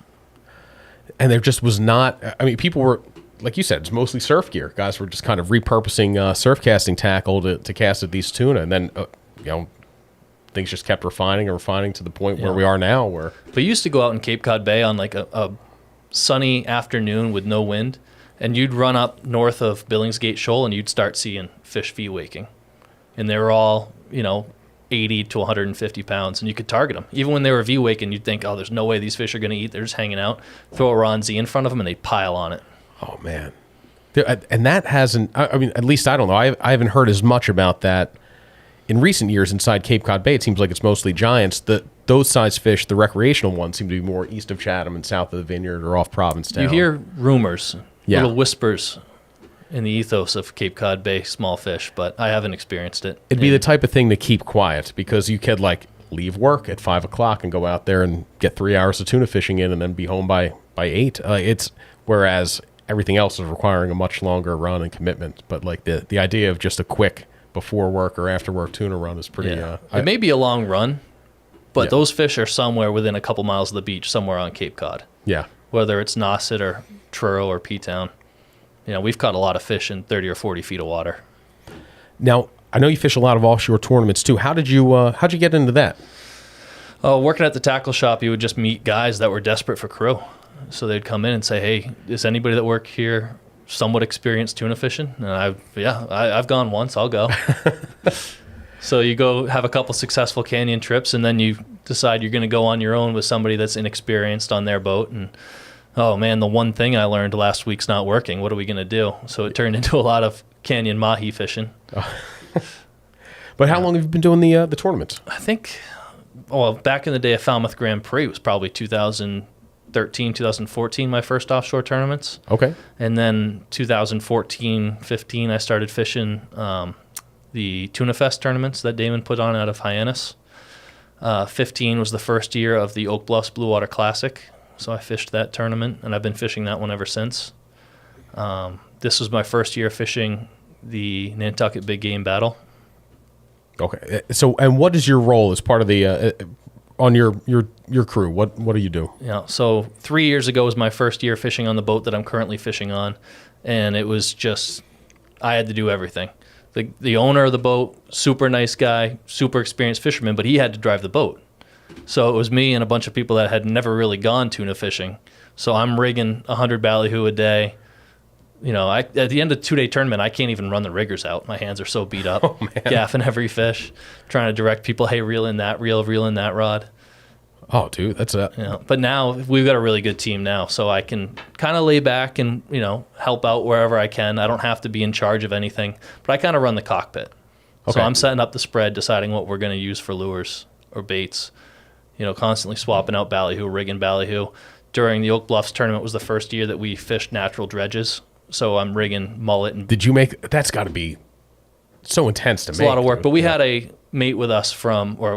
And there just was not, I mean, people were, like you said, it's mostly surf gear. Guys were just kind of repurposing surf casting tackle to cast at these tuna. And then, things just kept refining to the point where we are now. Where But you used to go out in Cape Cod Bay on like a sunny afternoon with no wind, and you'd run up north of Billingsgate Shoal and you'd start seeing fish V-waking. And they were all, 80 to 150 pounds, and you could target them. Even when they were V-waking, you'd think, oh, there's no way these fish are going to eat. They're just hanging out. Throw a Ron Z in front of them, and they'd pile on it. oh, man. And that hasn't, I mean, at least I don't know. I haven't heard as much about that in recent years inside Cape Cod Bay. It seems like it's mostly giants. Those size fish, the recreational ones, seem to be more east of Chatham and south of the Vineyard or off Provincetown. You hear rumors, Yeah. little whispers in the ethos of Cape Cod Bay small fish, but I haven't experienced it. It'd be the type of thing to keep quiet, because you could like leave work at 5 o'clock and go out there and get 3 hours of tuna fishing in and then be home by 8. Whereas everything else is requiring a much longer run and commitment. But like the idea of just a quick before work or after work tuna run is pretty, it may be a long run, but Yeah. those fish are somewhere within a couple miles of the beach, somewhere on Cape Cod. yeah. Whether it's Nauset or Truro or P-Town. We've caught a lot of fish in 30 or 40 feet of water. Now, I know you fish a lot of offshore tournaments too. How'd you get into that? Working at the tackle shop, you would just meet guys that were desperate for crew. So they'd come in and say, hey, is anybody that work here somewhat experienced tuna fishing? And I've gone once, I'll go. So you go have a couple successful canyon trips, and then you decide you're going to go on your own with somebody that's inexperienced on their boat. And, oh, man, the one thing I learned last week's not working. What are we going to do? So it turned into a lot of canyon mahi fishing. But how long have you been doing the tournaments? I think, back in the day of Falmouth Grand Prix, it was probably 2013, 2014, my first offshore tournaments. Okay. And then 2014, 15, I started fishing the Tuna Fest tournaments that Damon put on out of Hyannis. 15 was the first year of the Oak Bluffs Blue Water Classic, so I fished that tournament, and I've been fishing that one ever since. This was my first year fishing the Nantucket Big Game Battle. Okay. So, and what is your role as part of the on your crew? What do you do? So 3 years ago was my first year fishing on the boat that I'm currently fishing on, and it was just I had to do everything. The owner of the boat, super nice guy, super experienced fisherman, but he had to drive the boat. So it was me and a bunch of people that had never really gone tuna fishing. So I'm rigging 100 ballyhoo a day. At the end of a 2-day tournament, I can't even run the riggers out. My hands are so beat up, gaffing every fish, trying to direct people, hey, reel in that reel, reel in that rod. Oh, dude, that's But now we've got a really good team now, so I can kind of lay back and help out wherever I can. I don't have to be in charge of anything, but I kind of run the cockpit. Okay. So I'm setting up the spread, deciding what we're going to use for lures or baits. Constantly swapping out ballyhoo, rigging ballyhoo. During the Oak Bluffs tournament was the first year that we fished natural dredges, so I'm rigging mullet and. Did you make? That's got to be so intense to make. It's a lot of work, dude. but we had a mate with us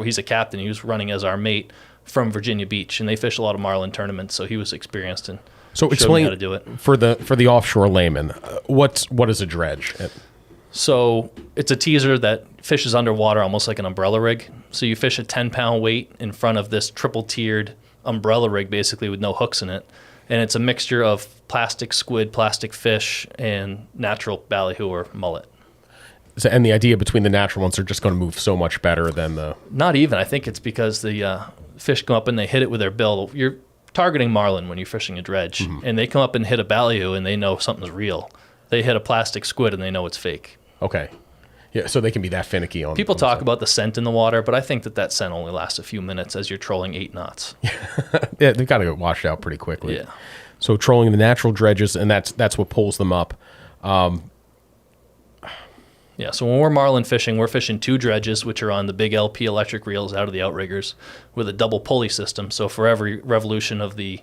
he's a captain. He was running as our mate from Virginia Beach, and they fish a lot of Marlin tournaments, so he was experienced and So showed me explain how to do it. for the offshore layman. What is a dredge? So it's a teaser that fishes underwater almost like an umbrella rig. So you fish a 10-pound weight in front of this triple-tiered umbrella rig, basically, with no hooks in it. And it's a mixture of plastic squid, plastic fish, and natural ballyhoo or mullet. And the idea between the natural ones are just going to move so much better than the. Not even. I think it's because the fish come up and they hit it with their bill. You're targeting marlin when you're fishing a dredge, and they come up and hit a ballyhoo and they know something's real. They hit a plastic squid and they know it's fake. Okay. Yeah, so they can be that finicky on. People on talk about the scent in the water, but I think that scent only lasts a few minutes as you're trolling 8 knots. Yeah, they've got to get washed out pretty quickly. Yeah. So trolling the natural dredges, and that's what pulls them up. Yeah, so when we're marlin fishing, we're fishing 2 dredges, which are on the big LP electric reels out of the outriggers with a double pulley system. So for every revolution of the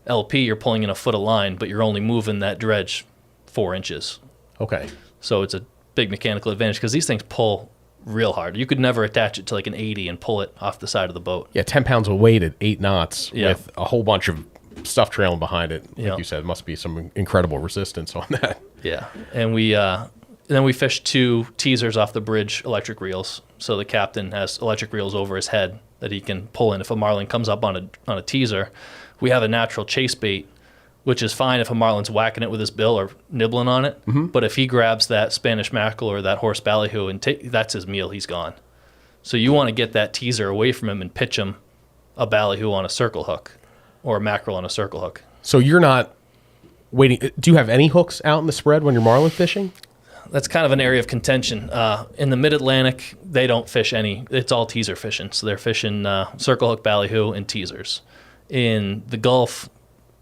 LP, you're pulling in a foot of line, but you're only moving that dredge 4 inches. Okay. So it's a big mechanical advantage because these things pull real hard. You could never attach it to like an 80 and pull it off the side of the boat. Yeah, 10 pounds of weight at 8 knots Yeah. with a whole bunch of stuff trailing behind it. Like Yeah. you said, must be some incredible resistance on that. Yeah, and then we fished 2 teasers off the bridge electric reels. So the captain has electric reels over his head that he can pull in if a marlin comes up on a teaser. We have a natural chase bait, which is fine if a marlin's whacking it with his bill or nibbling on it. Mm-hmm. But if he grabs that Spanish mackerel or that horse ballyhoo and that's his meal, he's gone. So you want to get that teaser away from him and pitch him a ballyhoo on a circle hook or a mackerel on a circle hook. So you're not waiting. Do you have any hooks out in the spread when you're marlin fishing? That's kind of an area of contention. In the mid-Atlantic, they don't fish any. It's all teaser fishing. So they're fishing circle hook, ballyhoo, and teasers. In the Gulf,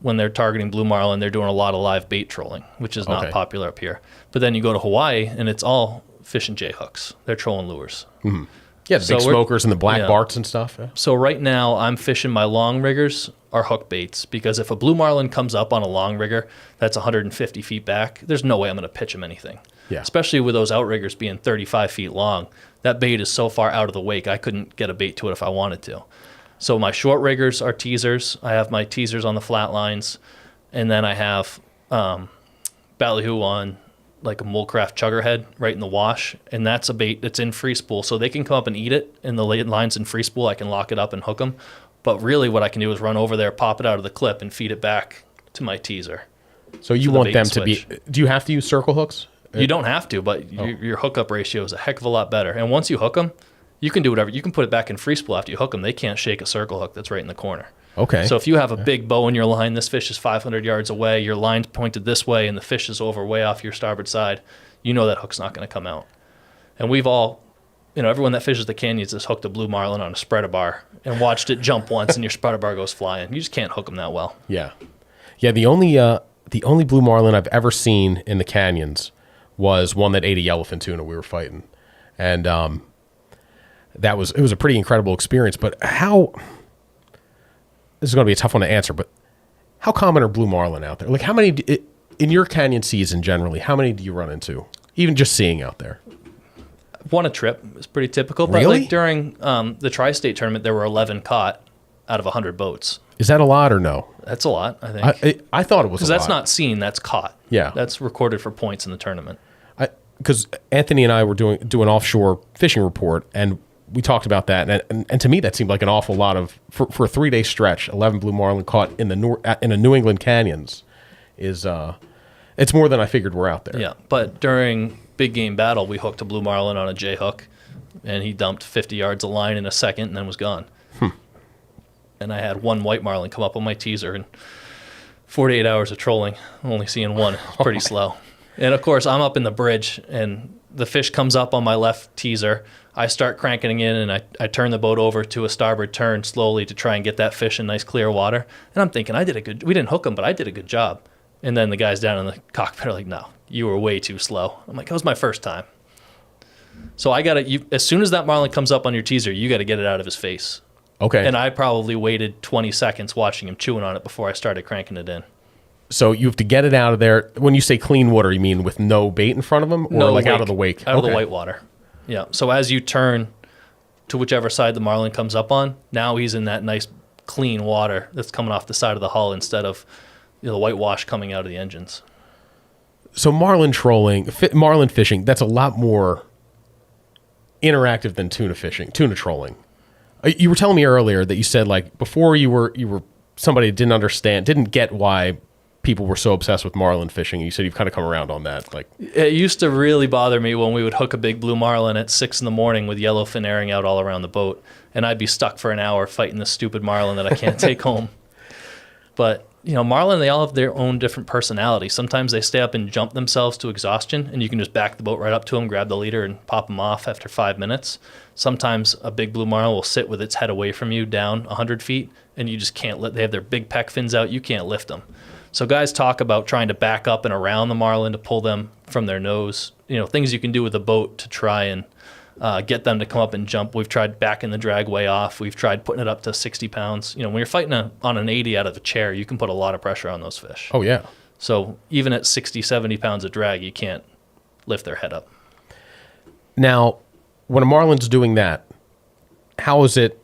when they're targeting blue marlin, they're doing a lot of live bait trolling, which is not popular up here. But then you go to Hawaii, and it's all fishing J hooks. They're trolling lures. Mm-hmm. Yeah, the big smokers and the black barks and stuff. Yeah. So right now, I'm fishing my long riggers are hook baits because if a blue marlin comes up on a long rigger that's 150 feet back, there's no way I'm going to pitch him anything. Yeah. Especially with those outriggers being 35 feet long. That bait is so far out of the wake, I couldn't get a bait to it if I wanted to. So my short riggers are teasers. I have my teasers on the flat lines, and then I have ballyhoo on like a Molecraft chuggerhead right in the wash, and that's a bait that's in free spool. So they can come up and eat it, and the line's in free spool. I can lock it up and hook them. But really what I can do is run over there, pop it out of the clip, and feed it back to my teaser. So you want them to be... Do you have to use circle hooks? You don't have to, but your hookup ratio is a heck of a lot better. And once you hook them, you can do whatever. You can put it back in free spool after you hook them. They can't shake a circle hook that's right in the corner. Okay. So if you have a big bow in your line, this fish is 500 yards away, your line's pointed this way, and the fish is over way off your starboard side, you know that hook's not going to come out. And we've all, everyone that fishes the canyons has hooked a blue marlin on a spreader bar and watched it jump once and your spreader bar goes flying. You just can't hook them that well. Yeah. Yeah, the only blue marlin I've ever seen in the canyons was one that ate a yellowfin tuna we were fighting. And it was a pretty incredible experience. But this is going to be a tough one to answer, but how common are blue marlin out there? Like how many, in your canyon season generally, how many do you run into? Even just seeing out there? One a trip is pretty typical. But really? Like during the Tri-State tournament, there were 11 caught out of 100 boats. Is that a lot or no? That's a lot, I think. I thought it was a lot. Because that's not seen, that's caught. Yeah. That's recorded for points in the tournament. Because Anthony and I were doing an offshore fishing report, and we talked about that, and to me that seemed like an awful lot of for a 3-day stretch. 11 blue marlin caught in the New England canyons is it's more than I figured were out there. Yeah, but during big game battle, we hooked a blue marlin on a J hook, and he dumped 50 yards of line in a second, and then was gone. And I had one white marlin come up on my teaser, and 48 hours of trolling, only seeing one. It's pretty slow. And of course, I'm up in the bridge, and the fish comes up on my left teaser. I start cranking in, and I turn the boat over to a starboard turn slowly to try and get that fish in nice clear water. And I'm thinking, we didn't hook him, but I did a good job. And then the guys down in the cockpit are like, no, you were way too slow. I'm like, that was my first time. So as soon as that marlin comes up on your teaser, you got to get it out of his face. Okay. And I probably waited 20 seconds watching him chewing on it before I started cranking it in. So you have to get it out of there. When you say clean water, you mean with no bait in front of him, or no like wake, out of the wake? Out of the white water. Yeah. So as you turn to whichever side the marlin comes up on, now he's in that nice clean water that's coming off the side of the hull instead of the whitewash coming out of the engines. So marlin fishing, that's a lot more interactive than tuna trolling. You were telling me earlier that you said like before you were somebody didn't get why people were so obsessed with marlin fishing. You said you've kind of come around on that. Like it used to really bother me when we would hook a big blue marlin at 6 a.m. with yellowfin airing out all around the boat, and I'd be stuck for an hour fighting this stupid marlin that I can't take home. But Marlin, they all have their own different personality. Sometimes they stay up and jump themselves to exhaustion, and you can just back the boat right up to them, grab the leader, and pop them off after 5 minutes. Sometimes a big blue marlin will sit with its head away from you down 100 feet, and you just can't they have their big pec fins out. You can't lift them. So guys talk about trying to back up and around the marlin to pull them from their nose. Things you can do with a boat to try and get them to come up and jump. We've tried backing the drag way off. We've tried putting it up to 60 pounds. When you're fighting on an 80 out of a chair, you can put a lot of pressure on those fish. Oh, yeah. So even at 60, 70 pounds of drag, you can't lift their head up. Now, when a marlin's doing that, how is it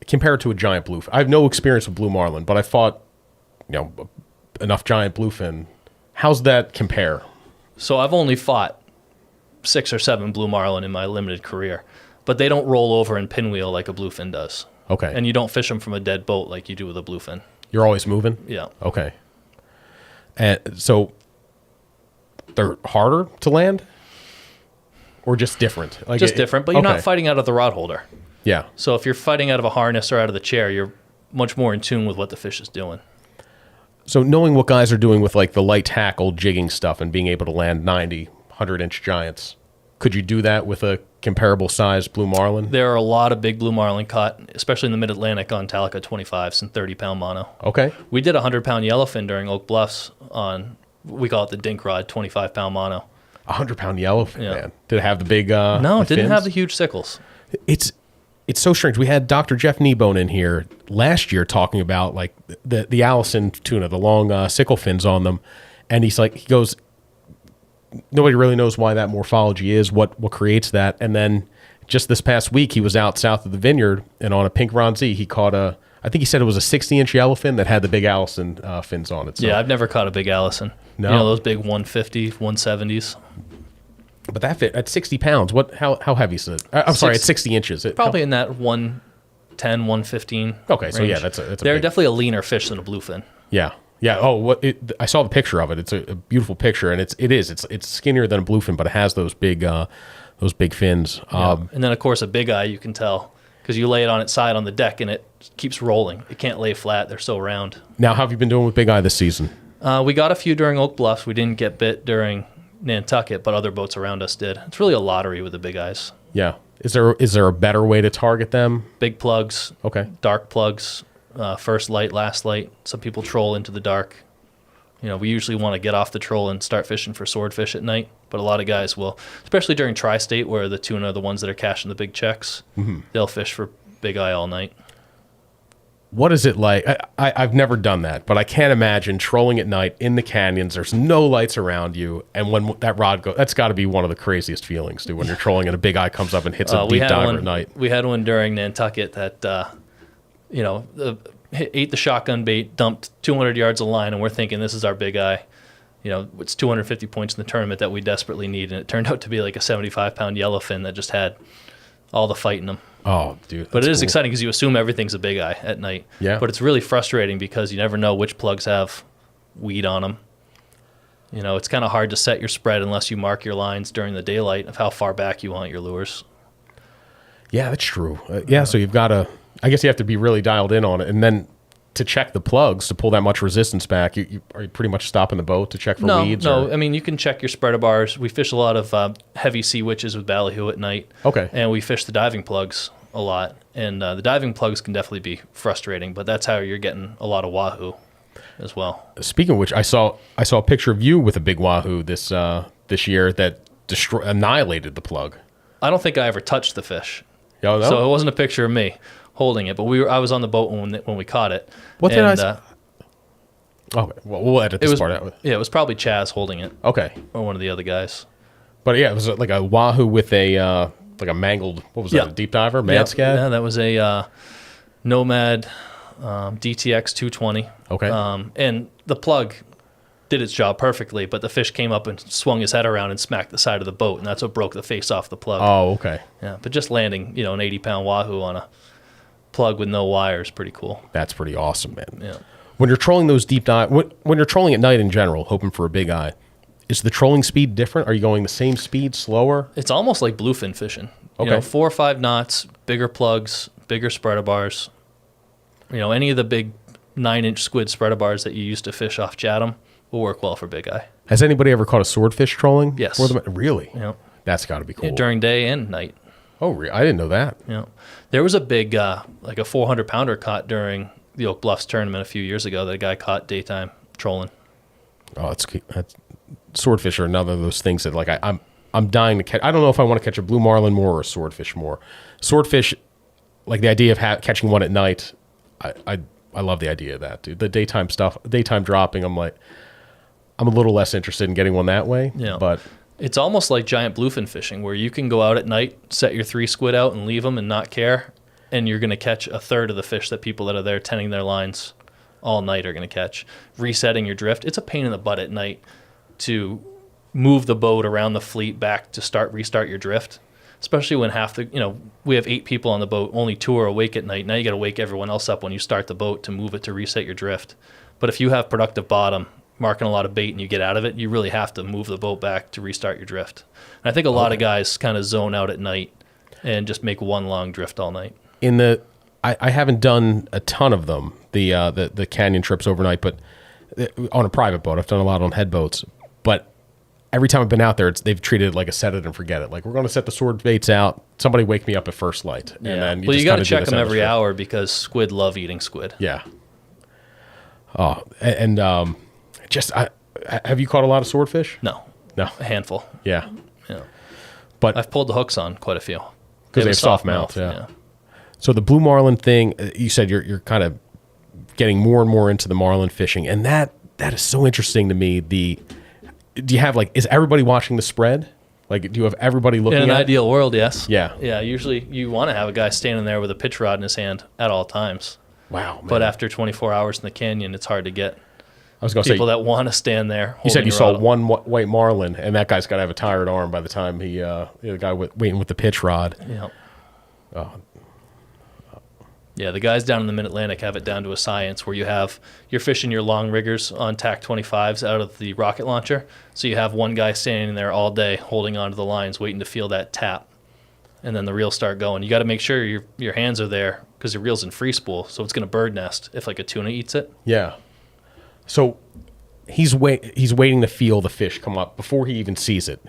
compared to a giant bluefin? I have no experience with blue marlin, but I fought, enough giant bluefin. How's that compare? So I've only fought 6 or 7 blue marlin in my limited career, but they don't roll over and pinwheel like a bluefin does. Okay. And you don't fish them from a dead boat like you do with a bluefin. You're always moving? Yeah. Okay. And so they're harder to land or just different? Just different, but you're not fighting out of the rod holder. Yeah. So if you're fighting out of a harness or out of the chair, you're much more in tune with what the fish is doing. So knowing what guys are doing with like the light tackle jigging stuff and being able to land 90, 100-inch giants, could you do that with a comparable size blue marlin? There are a lot of big blue marlin caught, especially in the mid-Atlantic on Talica 25s and 30-pound mono. Okay. We did a 100-pound yellowfin during Oak Bluffs on, we call it the dink rod, 25-pound mono. 100-pound yellowfin, Yeah. man. Did it have the big No, it didn't fins? have the huge sickles. It's so strange. We had Dr. Jeff Kneebone in here last year talking about like the Allison tuna, the long sickle fins on them, and he goes, nobody really knows why that morphology is, what creates that. And then just this past week, he was out south of the vineyard, and on a pink Ronzi, he caught I think he said it was a 60-inch yellowfin that had the big Allison fins on it. So. Yeah, I've never caught a big Allison. No. Those big 150, 170s. But that fit at 60 pounds. How heavy is it? I'm sorry, at 60 inches. Probably in that 110, 115 Okay, so range. yeah, that's a They're big, definitely a leaner fish than a bluefin. Yeah. Oh, I saw the picture of it. It's a beautiful picture, and it's skinnier than a bluefin, but it has those big fins. And then of course a big eye, you can tell because you lay it on its side on the deck and it keeps rolling. It can't lay flat. They're so round. Now, how have you been doing with big eye this season? We got a few during Oak Bluffs. We didn't get bit during Nantucket, but other boats around us did. It's really a lottery with the big eyes. Yeah. Is there a better way to target them? Big plugs. Okay. Dark plugs. First light, last light. Some people troll into the dark. We usually want to get off the troll and start fishing for swordfish at night, but a lot of guys will, especially during tri-state where the tuna are the ones that are cashing the big checks. Mm-hmm. They'll fish for big eye all night. What is it like? I've never done that, but I can't imagine trolling at night in the canyons. There's no lights around you, and when that rod goes, that's got to be one of the craziest feelings, dude, when you're trolling and a big eye comes up and hits a deep diver at night. We had one during Nantucket that, ate the shotgun bait, dumped 200 yards of line, and we're thinking this is our big eye. It's 250 points in the tournament that we desperately need, and it turned out to be like a 75-pound yellowfin that just had all the fight in them. Oh, dude. But it is exciting because you assume everything's a big eye at night. Yeah. But it's really frustrating because you never know which plugs have weed on them. It's kind of hard to set your spread unless you mark your lines during the daylight of how far back you want your lures. Yeah, that's true. So you've got to, I guess you have to be really dialed in on it. And then to check the plugs, to pull that much resistance back, are you pretty much stopping the boat to check for weeds? No. I mean, you can check your spreader bars. We fish a lot of heavy sea witches with ballyhoo at night. Okay. And we fish the diving plugs a lot. And the diving plugs can definitely be frustrating, but that's how you're getting a lot of wahoo as well. Speaking of which, I saw a picture of you with a big wahoo this year that annihilated the plug. I don't think I ever touched the fish. Oh, no? So it wasn't a picture of me holding it, but I was on the boat when we caught it. What did I say? Okay, well, we'll edit this part out. Yeah, it was probably Chaz holding it. Okay. Or one of the other guys. But yeah, it was like a wahoo with a mangled, what was that, a deep diver, mad scad? Yeah, that was a Nomad DTX 220. Okay. And the plug did its job perfectly, but the fish came up and swung his head around and smacked the side of the boat, and that's what broke the face off the plug. Oh, okay. Yeah, but just landing, an 80-pound wahoo on a plug with no wire is pretty cool. That's pretty awesome, man. Yeah. When you're trolling those deep dive, when you're trolling at night in general, hoping for a big eye, is the trolling speed different? Are you going the same speed, slower? It's almost like bluefin fishing. Okay. 4 or 5 knots, bigger plugs, bigger spreader bars. Any of the big 9-inch squid spreader bars that you used to fish off Chatham will work well for big eye. Has anybody ever caught a swordfish trolling? Yes. Really? Yeah. That's got to be cool. During day and night. Oh, I didn't know that. Yeah. There was a big, like a 400-pounder caught during the Oak Bluffs tournament a few years ago that a guy caught daytime trolling. Oh, that's swordfish are another of those things that like I'm dying to catch. I don't know if I want to catch a blue marlin more or a swordfish more. Swordfish, like the idea of catching one at night, I love the idea of that, dude. The daytime stuff, daytime dropping, I'm a little less interested in getting one that way. Yeah. But it's almost like giant bluefin fishing where you can go out at night, set your 3 squid out and leave them and not care, and you're going to catch a third of the fish that people that are there tending their lines all night are going to catch. Resetting your drift, it's a pain in the butt at night to move the boat around the fleet back to restart your drift, especially when we have 8 people on the boat, only 2 are awake at night. Now you got to wake everyone else up when you start the boat to move it to reset your drift. But if you have productive bottom, marking a lot of bait and you get out of it, you really have to move the boat back to restart your drift. And I think a lot of guys kind of zone out at night and just make one long drift all night. I haven't done a ton of them, the canyon trips overnight, but on a private boat. I've done a lot on head boats. But every time I've been out there, they've treated it like a set it and forget it. Like, we're going to set the sword baits out. Somebody wake me up at first light. And then you got to check them every hour because squid love eating squid. Yeah. Oh, and have you caught a lot of swordfish? No. A handful. Yeah. Yeah. But I've pulled the hooks on quite a few. Because they have soft mouth. Yeah. So the blue marlin thing, you said you're kind of getting more and more into the marlin fishing, and that is so interesting to me. Do you have is everybody watching the spread? Like, do you have everybody looking? In an ideal world, yes. Yeah. Yeah. Usually, you want to have a guy standing there with a pitch rod in his hand at all times. Wow. Man. But after 24 hours in the canyon, it's hard to get. I was going to say people that want to stand there. You said you saw one white marlin, and that guy's got to have a tired arm by the time the guy waiting with the pitch rod. Yeah. Oh. Yeah, the guys down in the Mid-Atlantic have it down to a science where you're fishing your long riggers on TAC 25s out of the rocket launcher. So you have one guy standing there all day holding onto the lines, waiting to feel that tap, and then the reels start going. You got to make sure your hands are there because your reel's in free spool, so it's going to bird nest if like a tuna eats it. Yeah. So he's waiting to feel the fish come up before he even sees it.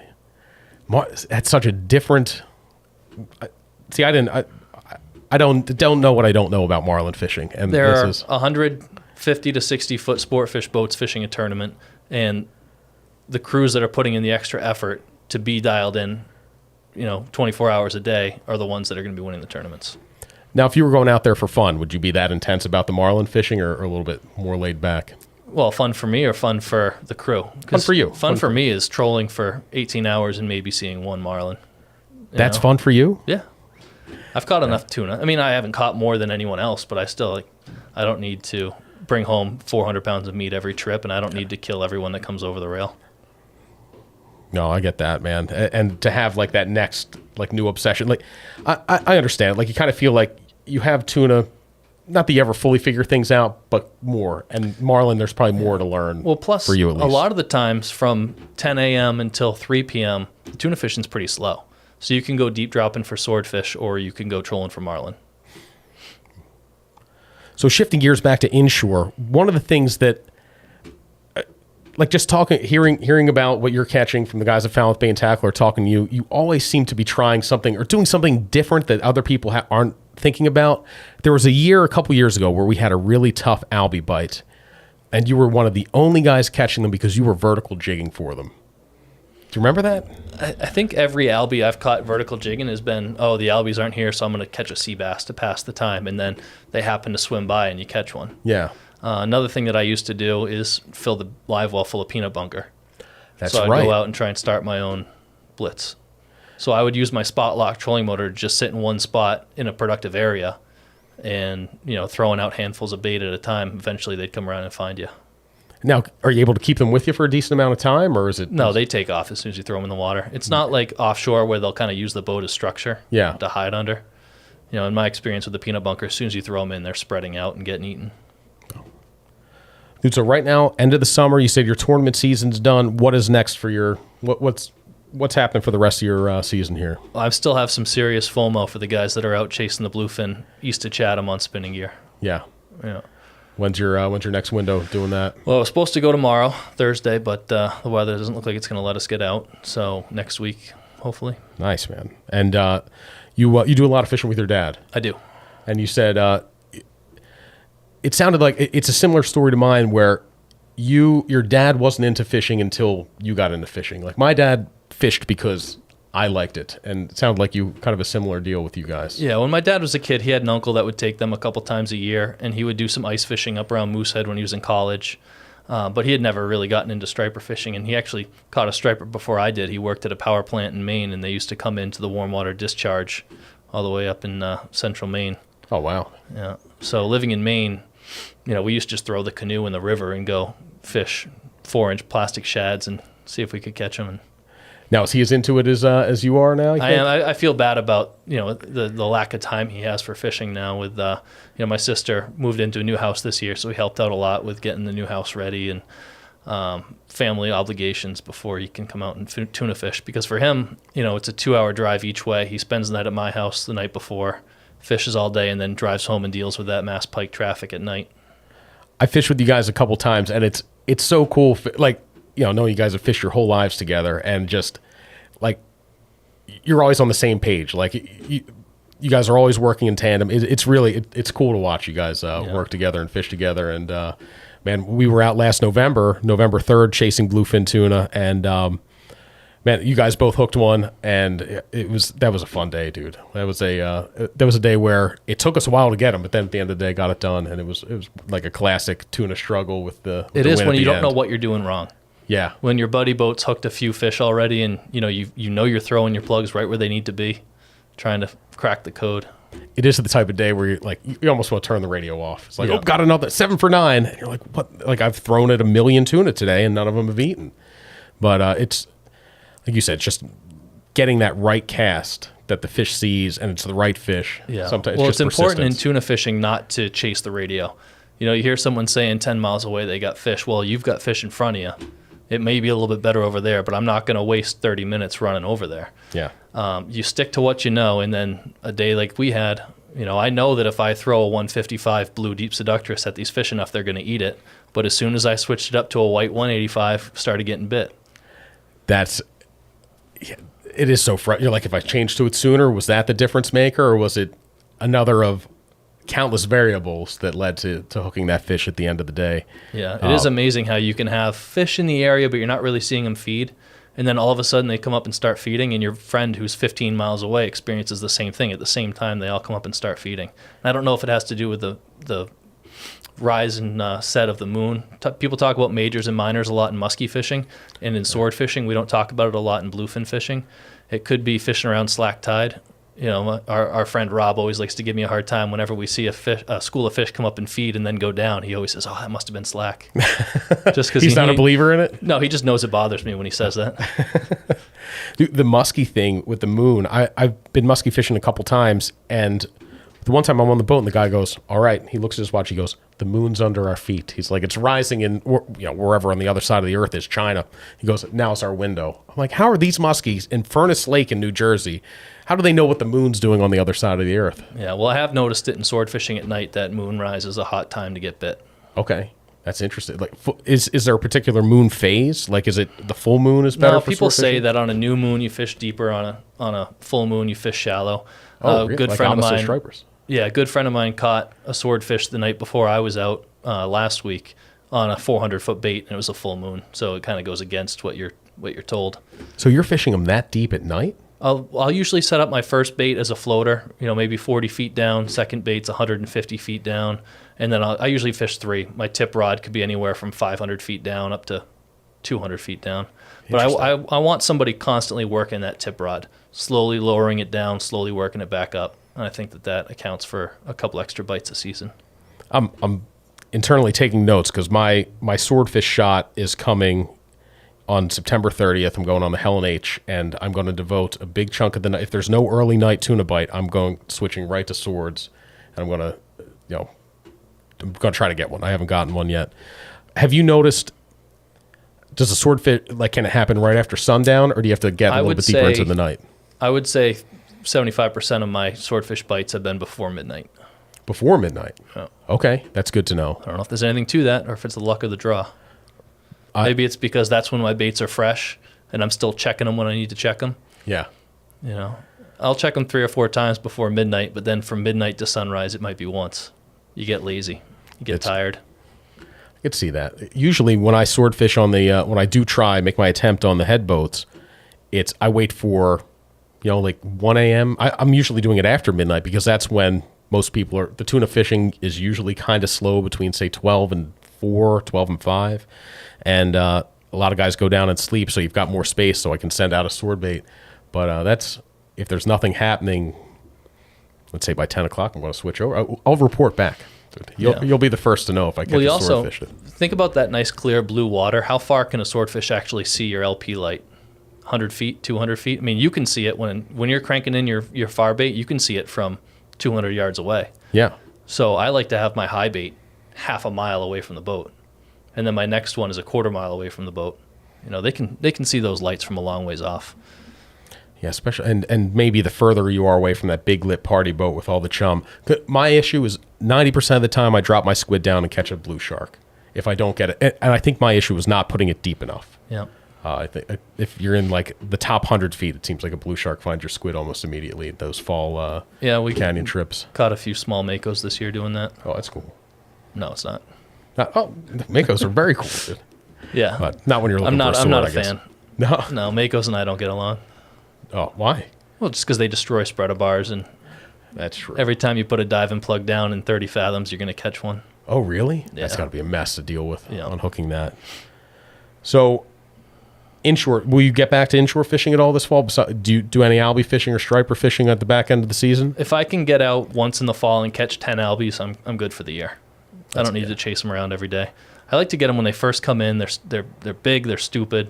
That's such a different. See, I don't know what I don't know about marlin fishing, and there are 150 to 60 foot sport fish boats fishing a tournament, and the crews that are putting in the extra effort to be dialed in, 24 hours a day are the ones that are going to be winning the tournaments. Now, if you were going out there for fun, would you be that intense about the marlin fishing, or a little bit more laid back? Well, fun for me or fun for the crew? Fun for you. Fun for me is trolling for 18 hours and maybe seeing one marlin. That's fun for you? Yeah. I've caught enough tuna. I mean, I haven't caught more than anyone else, but I don't need to bring home 400 pounds of meat every trip, and I don't need to kill everyone that comes over the rail. No, I get that, man. And to have that next new obsession, I understand. You kind of feel like you have tuna. Not that you ever fully figure things out, but more. And marlin, there's probably more to learn. Well, plus for you at least. A lot of the times from 10 a.m. until 3 p.m., tuna fishing's pretty slow. So you can go deep dropping for swordfish, or you can go trolling for marlin. So shifting gears back to inshore, one of the things that, just hearing about what you're catching from the guys at Falmouth Bay and Tackler, talking to you, you always seem to be trying something or doing something different that other people aren't thinking about. There was a couple years ago, where we had a really tough albie bite, and you were one of the only guys catching them because you were vertical jigging for them. Do you remember that? I think every albie I've caught vertical jigging has been, the albies aren't here, so I'm going to catch a sea bass to pass the time, and then they happen to swim by and you catch one. Yeah. Another thing that I used to do is fill the live well full of peanut bunker. That's so I'd right. go out and try and start my own blitz. So I would use my spot lock trolling motor to just sit in one spot in a productive area and, throwing out handfuls of bait at a time. Eventually they'd come around and find you. Now, are you able to keep them with you for a decent amount of time, or is it? No, they take off as soon as you throw them in the water. It's not like offshore where they'll kind of use the boat as structure to hide under. In my experience with the peanut bunker, as soon as you throw them in, they're spreading out and getting eaten. Dude, so right now, end of the summer, you said your tournament season's done. What is next for your what's happening for the rest of your season here? I still have some serious FOMO for the guys that are out chasing the bluefin east of Chatham on spinning gear. Yeah. Yeah. When's your next window doing that? Well, I was supposed to go tomorrow, Thursday, but the weather doesn't look like it's going to let us get out. So next week, hopefully. Nice, man. And you do a lot of fishing with your dad. I do. And you said it sounded like it's a similar story to mine, where your dad wasn't into fishing until you got into fishing. Like my dad fished because I liked it, and it sounded like you kind of a similar deal with you guys. Yeah, when my dad was a kid, he had an uncle that would take them a couple times a year, and he would do some ice fishing up around Moosehead when he was in college. But he had never really gotten into striper fishing, and he actually caught a striper before I did. He worked at a power plant in Maine, and they used to come into the warm water discharge all the way up in central Maine. Oh, wow. Yeah. So living in Maine, we used to just throw the canoe in the river and go fish 4-inch plastic shads and see if we could catch them. And now, is he as into it as you are now? I am. I feel bad about the lack of time he has for fishing now. With my sister moved into a new house this year, so he helped out a lot with getting the new house ready and family obligations before he can come out and tuna fish. Because for him, it's a 2-hour drive each way. He spends the night at my house the night before, fishes all day, and then drives home and deals with that Mass Pike traffic at night. I fished with you guys a couple times, and it's so cool. Like, knowing you guys have fished your whole lives together, and just like you're always on the same page. Like you guys are always working in tandem. It's really it's cool to watch you guys work together and fish together. And man, we were out last November 3rd, chasing bluefin tuna, and man, you guys both hooked one, and that was a fun day, dude. That was a day where it took us a while to get them, but then at the end of the day, got it done, and it was like a classic tuna struggle with the. It the is win when at you the don't know end. what you're doing wrong. Yeah, When your buddy boat's hooked a few fish already, and you're throwing your plugs right where they need to be, trying to crack the code. it is the type of day where you almost want to turn the radio off. It's like, Yeah. oh, got another 7 for 9. And you're like, what? Like I've thrown at 1 million tuna today, and none of them have eaten. But it's like you said, just getting that right cast that the fish sees, and it's the right fish. Yeah. Sometimes Well, it's it's just important in persistence. tuna fishing not to chase the radio. You hear someone saying 10 miles away they got fish. Well, you've got fish in front of you. It may be a little bit better over there, but I'm not going to waste 30 minutes running over there. Yeah. You stick to what you know, and then a day like we had, I know that if I throw a 155 blue deep seductress at these fish enough, they're going to eat it. But as soon as I switched it up to a white 185, started getting bit. It is so frustrating. You're like, if I changed to it sooner, was that the difference maker, or was it another of countless variables that led to hooking that fish at the end of the day? Yeah, it is amazing how you can have fish in the area, but you're not really seeing them feed. And then all of a sudden they come up and start feeding, and your friend who's 15 miles away experiences the same thing. At the same time, they all come up and start feeding. And I don't know if it has to do with the rise and set of the moon. People talk about majors and minors a lot in muskie fishing, and in sword fishing, we don't talk about it a lot in bluefin fishing. It could be fishing around slack tide. Our friend Rob always likes to give me a hard time whenever we see a school of fish come up and feed and then go down. He always says, "Oh, that must have been slack." Just because He's not a believer in it? No, he just knows it bothers me when he says that. Dude, the muskie thing with the moon, I've been muskie fishing a couple times, and the one time I'm on the boat and the guy goes, all right, he looks at his watch, he goes, the moon's under our feet. He's like, it's rising in, wherever on the other side of the earth is China. He goes, now it's our window. I'm like, how are these muskies in Furnace Lake in New Jersey? How do they know what the moon's doing on the other side of the earth? Yeah, well, I have noticed it in sword fishing at night that moonrise is a hot time to get bit. Okay. That's interesting. Like, is there a particular moon phase? Like, is it the full moon is better? No, for people sword say fishing? that on a new moon you fish deeper, on a full moon you fish shallow. Oh, A really? good Like friend of opposite mine. stripers. Yeah, a good friend of mine caught a swordfish the night before I was out last week on a 400-foot bait, and it was a full moon. So it kind of goes against what you're told. So you're fishing them that deep at night? I'll usually set up my first bait as a floater, maybe 40 feet down. Second bait's 150 feet down, and then I usually fish 3. My tip rod could be anywhere from 500 feet down up to 200 feet down. But I want somebody constantly working that tip rod, slowly lowering it down, slowly working it back up. And I think that accounts for a couple extra bites a season. I'm internally taking notes because my swordfish shot is coming on September 30th. I'm going on the Helen H, and I'm going to devote a big chunk of the night. If there's no early night tuna bite, I'm switching right to swords, and I'm going to try to get one. I haven't gotten one yet. Have you noticed? Does a swordfish can it happen right after sundown, or do you have to get a little bit deeper into the night? I would say 75% of my swordfish bites have been before midnight. Before midnight. Oh. Okay, that's good to know. I don't know if there's anything to that or if it's the luck of the draw. Maybe it's because that's when my baits are fresh and I'm still checking them when I need to check them. Yeah. You know, I'll check them 3 or 4 times before midnight, but then from midnight to sunrise, it might be once. You get lazy. You get tired. I could see that. Usually when I swordfish on the, when I do make my attempt on the head boats, I wait for, like 1 a.m. I'm usually doing it after midnight because that's when most people the tuna fishing is usually kind of slow between, say, 12 and 4, 12 and 5. And a lot of guys go down and sleep, so you've got more space, so I can send out a sword bait. But if there's nothing happening, let's say by 10 o'clock, I'm going to switch over. I'll report back. You'll be the first to know if I catch a swordfish. Think about that nice clear blue water. How far can a swordfish actually see your LP light? 100 feet, 200 feet? I mean, you can see it when you're cranking in your far bait, you can see it from 200 yards away. Yeah. So I like to have my high bait half a mile away from the boat. And then my next one is a quarter mile away from the boat. They can see those lights from a long ways off. Yeah, especially and maybe the further you are away from that big lit party boat with all the chum. My issue is 90% of the time I drop my squid down and catch a blue shark. If I don't get it, and I think my issue is not putting it deep enough. Yeah. I think if you're in like the top 100 feet, it seems like a blue shark finds your squid almost immediately at those fall we canyon trips. Caught a few small makos this year doing that. Oh, that's cool. No, it's not. The makos are very cool, dude. Yeah. But not when you're looking for a sword, I'm not a I guess. fan. No. No, makos and I don't get along. Oh, why? Well, just because they destroy spreader bars, and that's true. Every time you put a diving plug down in 30 fathoms, you're going to catch one. Oh, really? Yeah. That's got to be a mess to deal with, unhooking that. So, inshore, will you get back to inshore fishing at all this fall? Do you do any albie fishing or striper fishing at the back end of the season? If I can get out once in the fall and catch 10 albies, I'm good for the year. I don't need to chase them around every day. I like to get them when they first come in. They're big, they're stupid.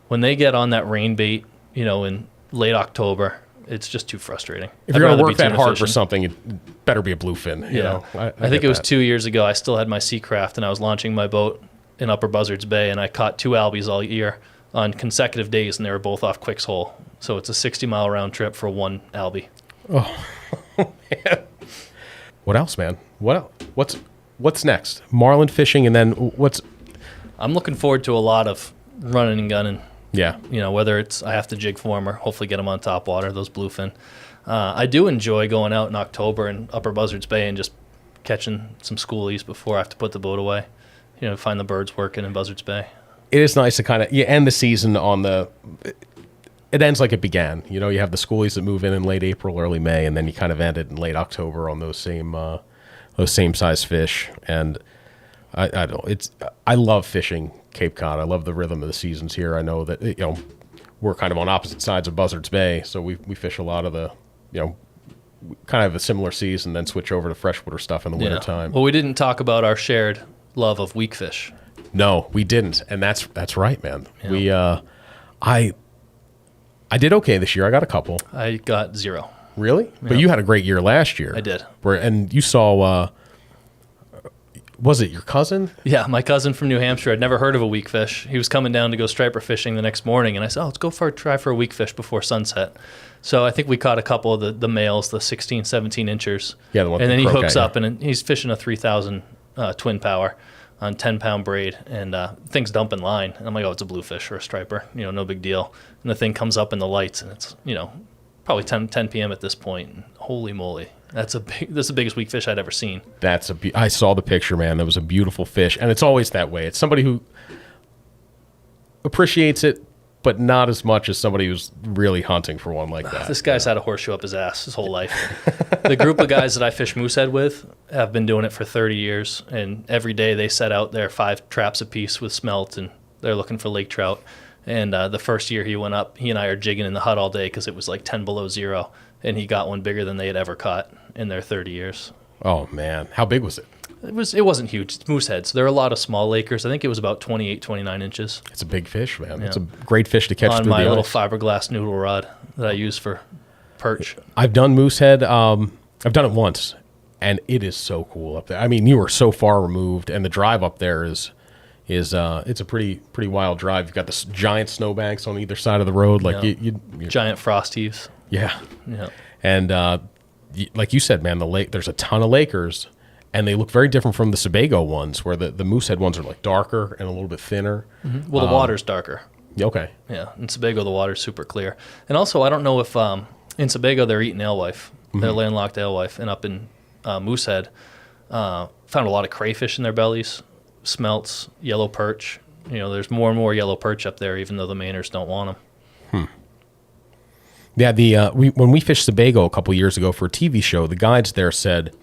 When they get on that rain bait, in late October, it's just too frustrating. If you're going to work that hard for something, it better be a bluefin. I think it was 2 years ago. I still had my Seacraft, and I was launching my boat in Upper Buzzards Bay, and I caught 2 albies all year on consecutive days, and they were both off Quick's Hole. So it's a 60-mile round trip for 1 albie. Oh, man. What else, man? What's next? Marlin fishing, and then what's... I'm looking forward to a lot of running and gunning. Yeah. Whether it's I have to jig for them or hopefully get them on top water, those bluefin. I do enjoy going out in October in Upper Buzzards Bay and just catching some schoolies before I have to put the boat away. Find the birds working in Buzzards Bay. It is nice to kind of end the season on the... It ends like it began. You have the schoolies that move in late April, early May, and then you kind of end it in late October on those same size fish. And I don't know. I love fishing Cape Cod. I love the rhythm of the seasons here. I know that we're kind of on opposite sides of Buzzards Bay, so we fish a lot of the kind of a similar season, then switch over to freshwater stuff in the wintertime. Well, we didn't talk about our shared love of weak fish. No, we didn't, and that's right, man. Yeah. I did okay this year. I got a couple. I got 0. Really? Yeah. But you had a great year last year. I did. And you saw, was it your cousin? Yeah, my cousin from New Hampshire. I'd never heard of a weak fish. He was coming down to go striper fishing the next morning, and I said, let's go try for a weak fish before sunset. So I think we caught a couple of the males, the 16, 17 inchers. Yeah, the one. And then he hooks up, and he's fishing a 3,000 twin power on 10-pound braid, and thing's dumping line. And I'm like, it's a bluefish or a striper, no big deal. And the thing comes up in the lights, and it's, probably 10 p.m. at this point. And holy moly, that's the biggest weak fish I'd ever seen. I saw the picture, man. That was a beautiful fish, and it's always that way. It's somebody who appreciates it, but not as much as somebody who's really hunting for one like that. This guy's had a horseshoe up his ass his whole life. The group of guys that I fish moosehead with have been doing it for 30 years, and every day they set out their 5 traps apiece with smelt, and they're looking for lake trout. And the first year he went up, he and I are jigging in the hut all day because it was like 10 below zero, and he got one bigger than they had ever caught in their 30 years. Oh, man. How big was it? It wasn't huge. It's moosehead, so there are a lot of small lakers. I think it was about 28, 29 inches. It's a big fish, man. Yeah. It's a great fish to catch on through my the little ice. Fiberglass noodle rod that I use for perch. I've done moosehead. I've done it once, and it is so cool up there. I mean, you are so far removed, and the drive up there is it's a pretty wild drive. You've got this giant snowbanks on either side of the road, like you giant frost heaves. Yeah. Yeah. And like you said, man, the lake. There's a ton of Lakers, and they look very different from the Sebago ones, where the Moosehead ones are like darker and a little bit thinner. Mm-hmm. Well, the water's darker. Okay. Yeah, in Sebago the water's super clear. And also, I don't know if in Sebago they're eating alewife. They're landlocked alewife, and up in Moosehead, found a lot of crayfish in their bellies, smelts, yellow perch. There's more and more yellow perch up there, even though the Mainers don't want them. Yeah, when we fished Sebago a couple years ago for a TV show, the guides there said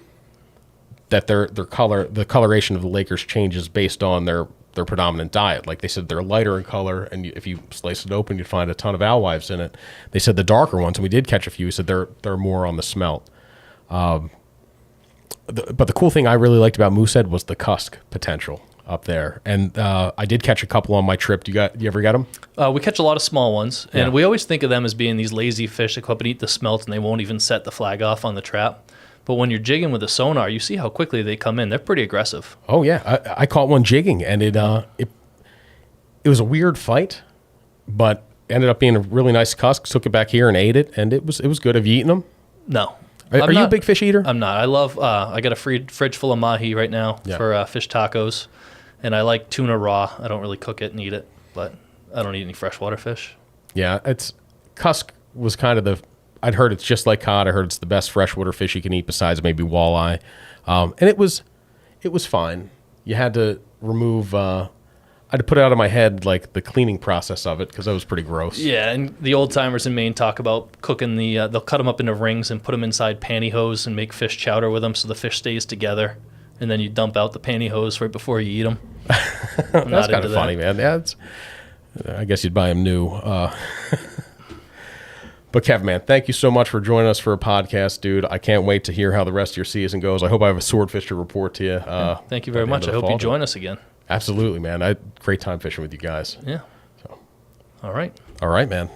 that the coloration of the Lakers changes based on their predominant diet. Like they said, they're lighter in color, and if you slice it open, you'd find a ton of alewives in it. They said the darker ones, and we did catch a few, said they're more on the smelt. But the cool thing I really liked about Moosehead was the cusk potential up there, and I did catch a couple on my trip. You ever get them? We catch a lot of small ones, and we always think of them as being these lazy fish that come up and eat the smelt, and they won't even set the flag off on the trap. But when you're jigging with a sonar, you see how quickly they come in. They're pretty aggressive. Oh yeah, I caught one jigging, and it was a weird fight, but ended up being a really nice cusk. Took it back here and ate it, and it was good. Have you eaten them? No. Are you a big fish eater? I'm not. I love. I got a fridge full of mahi right now for fish tacos, and I like tuna raw. I don't really cook it and eat it, but I don't eat any freshwater fish. Yeah, cusk was kind of I'd heard it's just like cod. I heard it's the best freshwater fish you can eat besides maybe walleye, and it was fine. You had to remove. I had to put it out of my head like the cleaning process of it because that was pretty gross. Yeah, and the old timers in Maine talk about cooking they'll cut them up into rings and put them inside pantyhose and make fish chowder with them so the fish stays together, and then you dump out the pantyhose right before you eat them. That's kind of funny, man. Yeah, I guess you'd buy them new. But Kev, man, thank you so much for joining us for a podcast, dude. I can't wait to hear how the rest of your season goes. I hope I have a swordfish to report to you. Thank you very much. I hope you join us again. Absolutely, man. I had a great time fishing with you guys. Yeah. So. All right. All right, man.